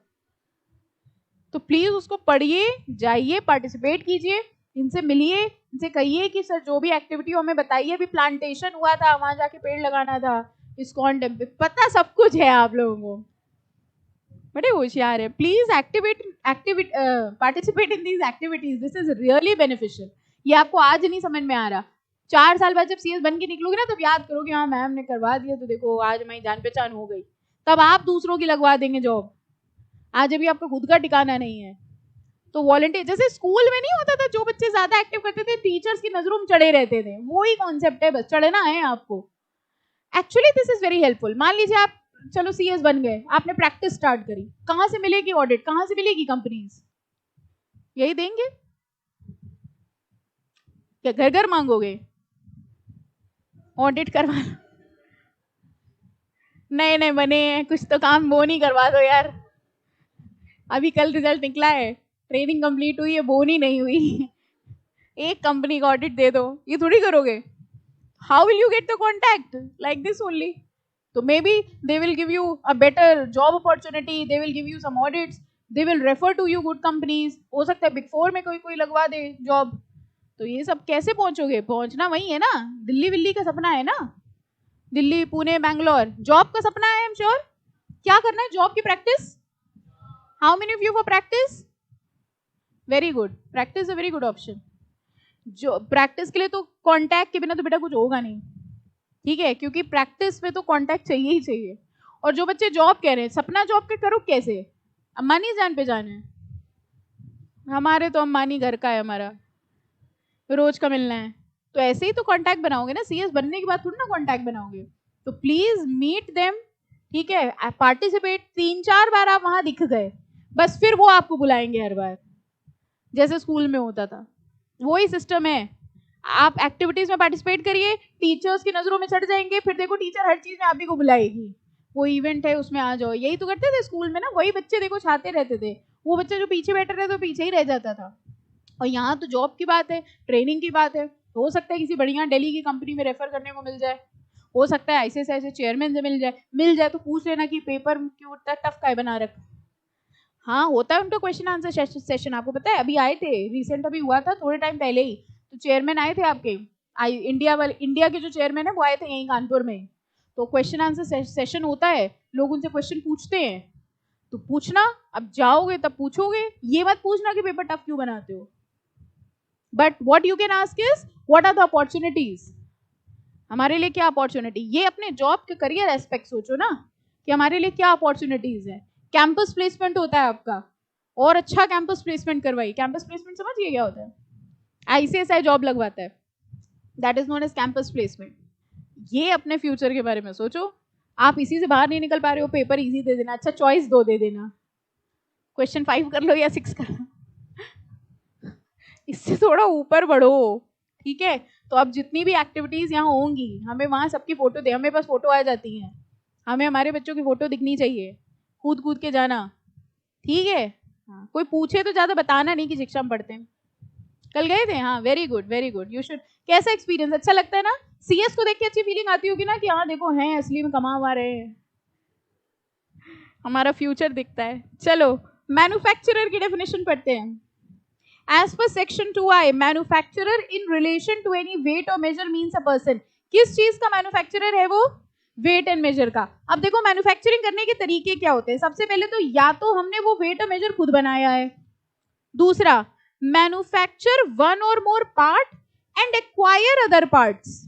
तो प्लीज उसको पढ़िए, जाइए, पार्टिसिपेट कीजिए, इनसे मिलिए, इनसे कहिए कि सर जो भी एक्टिविटी हो हमें बताइए। अभी प्लांटेशन हुआ था, वहां जाके पेड़ लगाना था, इस्कॉन टेम्पल, पता सब कुछ है आप लोगों को, बड़े होशियार है। Please participate in these activities, this is really beneficial. ये आपको आज नहीं समझ में आ रहा, 4 साल बाद जब सीएस बन के निकलोगे ना, तब याद करोगे हाँ मैम ने करवा दिया, तो देखो आज हमारी जान पहचान हो गई। तब आप दूसरों की लगवा देंगे जॉब। आज अभी आपका खुद का ठिकाना नहीं है। तो वॉलंटियर, जैसे स्कूल में नहीं होता था, जो बच्चे ज्यादा एक्टिव करते थे टीचर्स की नजरों में चढ़े रहते थे, वो ही कॉन्सेप्ट है, बस चढ़ना है आपको। Actually this is very helpful. मान लीजिए आप चलो सीएस बन गए, आपने प्रैक्टिस स्टार्ट करी, कहां से मिलेगी ऑडिट, कहां से मिलेगी कंपनीज? यही देंगे क्या? घर घर मांगोगे ऑडिट करवा? नए नए बने हैं, कुछ तो काम वो नहीं करवा दो यार, अभी कल रिजल्ट निकला है, ट्रेनिंग कंप्लीट हुई है, बोन ही नहीं हुई, एक कंपनी का ऑडिट दे दो, ये थोड़ी करोगे। How will you get the contact? Like this only. तो maybe they will give you a better job opportunity, they will give you some audits, they will refer to you good companies. हो सकता है big 4 में कोई कोई लगवा दे job. तो ये सब कैसे पहुंचोगे? पहुंचना वही है ना, दिल्ली विल्ली का सपना है ना, दिल्ली पुणे बैंगलोर, जॉब का सपना है। I am sure. क्या करना है? जॉब की practice. How many of you for practice? Very good, practice a very good option. जो प्रैक्टिस के लिए तो कांटेक्ट के बिना तो बेटा कुछ होगा नहीं, ठीक है, क्योंकि प्रैक्टिस में तो कांटेक्ट चाहिए ही चाहिए। और जो बच्चे जॉब कह रहे हैं, सपना जॉब के करो कैसे? अम्बानी जान पे जाना है, हमारे तो अम्बानी घर का है, हमारा रोज का मिलना है, तो ऐसे ही तो कांटेक्ट बनाओगे ना। सीएस बनने के बाद थोड़ी ना कांटेक्ट बनाओगे। तो प्लीज मीट देम, ठीक है, पार्टिसिपेट। 3-4 बार आप वहां दिख गए, बस फिर वो आपको बुलाएंगे हर बार, जैसे स्कूल में होता था। वही सिस्टम है, आप एक्टिविटीज में पार्टिसिपेट करिए, टीचर्स की नजरों में चढ़ जाएंगे, फिर देखो टीचर हर चीज में आप ही को बुलाएगी, वो इवेंट है उसमें आ जाओ। यही तो करते थे स्कूल में ना, वही बच्चे देखो छाते रहते थे, वो बच्चे जो पीछे बैठे रहते पीछे ही रह जाता था। और यहाँ तो जॉब की बात है, ट्रेनिंग की बात है, हो सकता है किसी बढ़िया दिल्ली की कंपनी में रेफर करने को मिल जाए, हो सकता है ऐसे चेयरमैन से मिल जाए तो पूछ लेना कि पेपर क्यों इतना टफ का बना रखा। हाँ होता है उनका क्वेश्चन आंसर सेशन, आपको पता है अभी आए थे, रिसेंट अभी हुआ था थोड़े टाइम पहले ही, तो चेयरमैन आए थे आपके, इंडिया के जो चेयरमैन है वो आए थे यहीं कानपुर में। तो क्वेश्चन आंसर सेशन होता है, लोग उनसे क्वेश्चन पूछते हैं, तो पूछना, अब जाओगे तब पूछोगे, ये मत पूछना कि पेपर टफ क्यों बनाते हो। But what you can ask is what are the opportunities, हमारे लिए क्या अपॉर्चुनिटी। ये अपने जॉब के करियर एस्पेक्ट सोचो ना, कि हमारे लिए क्या अपॉर्चुनिटीज है। कैंपस प्लेसमेंट होता है आपका, और अच्छा कैंपस प्लेसमेंट करवाइए। कैंपस प्लेसमेंट समझिए क्या होता है? आईसीएसआई जॉब लगवाता है, that is known as campus placement. ये अपने फ्यूचर के बारे में सोचो। आप इसी से बाहर नहीं निकल पा रहे हो, पेपर इजी दे देना, अच्छा चॉइस 2 दे देना, क्वेश्चन 5 कर लो या 6 कर लो, इससे थोड़ा ऊपर बढ़ो, ठीक है। तो अब जितनी भी एक्टिविटीज यहाँ होंगी, हमें वहां सबकी फोटो दे, हमें पास फोटो आ जाती है, हमें हमारे बच्चों की फोटो दिखनी चाहिए, कूद कूद के जाना, ठीक है। हाँ, कोई पूछे तो ज्यादा बताना नहीं कि शिक्षा में पढ़ते हैं, कल गए थे। हाँ, very good very good, you should. कैसा एक्सपीरियंस, अच्छा लगता है ना? सीएस को देख के अच्छी फीलिंग आती होगी ना कि हाँ देखो हैं असली में कमा रहे हैं, हमारा फ्यूचर दिखता है। चलो मैन्युफैक्चरर की डेफिनेशन पढ़ते हैं। As per section 2I, manufacturer in relation to any weight or measure means a person. किस चीज का मैन्युफैक्चरर है वो? वेट एंड मेजर का। अब देखो मैन्युफैक्चरिंग करने के तरीके क्या होते हैं। सबसे पहले तो या तो हमने वो वेट और मेजर खुद बनाया है, दूसरा मैन्युफैक्चर वन और more part and acquire other parts.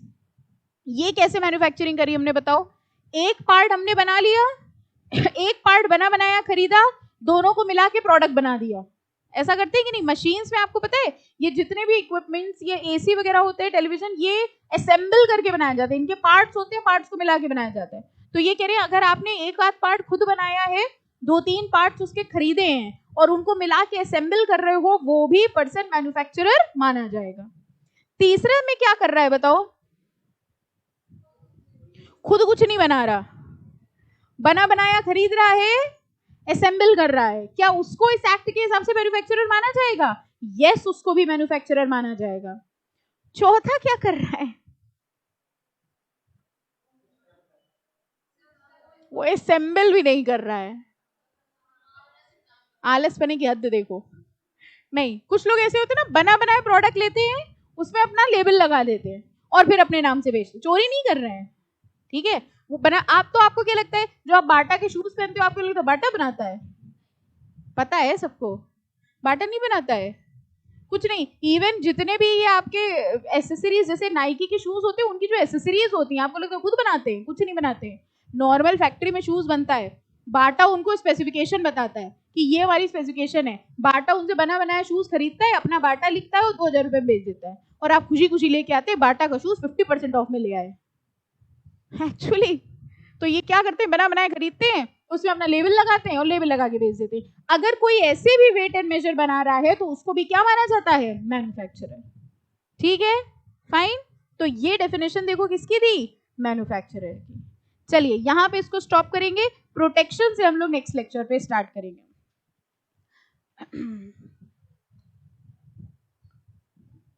ये कैसे मैन्युफैक्चरिंग करी हमने, बताओ? एक पार्ट हमने बना लिया, एक पार्ट बना बनाया खरीदा, दोनों को मिला के प्रोडक्ट बना दिया। ऐसा करते हैं कि नहीं? मशीन्स में आपको पता है ये जितने भी इक्विपमेंट्स, ये एसी वगैरह होते हैं, टेलीविजन, ये असेंबल करके बनाए जाते हैं, इनके पार्ट्स होते हैं, पार्ट्स को मिला के बनाया जाता है। तो ये कह रहे हैं अगर आपने एक आध पार्ट खुद बनाया है, 2-3 पार्ट्स उसके खरीदे हैं और उनको मिला के असेंबल कर रहे हो, वो भी पर्सन मैन्युफैक्चरर माना जाएगा। तीसरे में क्या कर रहा है बताओ? खुद कुछ नहीं बना रहा, बना बनाया खरीद रहा है, असेंबल कर रहा है, क्या उसको इस एक्ट के हिसाब से मैन्युफैक्चरर माना जाएगा? यस, उसको भी मैन्युफैक्चरर माना जाएगा। चौथा क्या कर रहा है? वो असेंबल भी नहीं कर रहा है। आलस पने की हद देखो। नहीं, कुछ लोग ऐसे होते हैं ना, बना बनाया प्रोडक्ट लेते हैं, उसमें अपना लेबल लगा देते हैं और फिर अपने नाम से बेचते। चोरी नहीं कर रहे हैं, ठीक है? वो बना। आप तो, आपको क्या लगता है जो आप बाटा के शूज पहनते हो, आपको लगता है बाटा बनाता है? पता है सबको, बाटा नहीं बनाता है कुछ नहीं। इवन जितने भी ये आपके एसेसरीज, जैसे नाइकी के शूज होते हैं, उनकी जो एसेसरीज होती हैं, आपको लगता है खुद बनाते हैं? कुछ नहीं बनाते। नॉर्मल फैक्ट्री में शूज बनता है, बाटा उनको स्पेसिफिकेशन बताता है कि ये वाली स्पेसिफिकेशन है, बाटा उनसे बना बनाया शूज खरीदता है, अपना बाटा लिखता है और 2000 रुपए में बेच देता है, और आप खुशी खुशी लेके आते हैं बाटा का शूज 50% ऑफ में ले आए एक्चुअली। तो ये क्या करते हैं, बना बनाया खरीदते हैं, उसमें अपना लेबल लगाते हैं और लेबल लगा के बेच देते हैं। अगर कोई ऐसे भी वेट एंड मेजर बना रहा है तो उसको भी क्या माना जाता है? मैन्युफैक्चरर। ठीक है, फाइन। तो ये डेफिनेशन देखो किसकी थी? मैन्युफैक्चरर की। चलिए यहां पे इसको स्टॉप करेंगे, प्रोटेक्शन से हम लोग नेक्स्ट लेक्चर पे स्टार्ट करेंगे।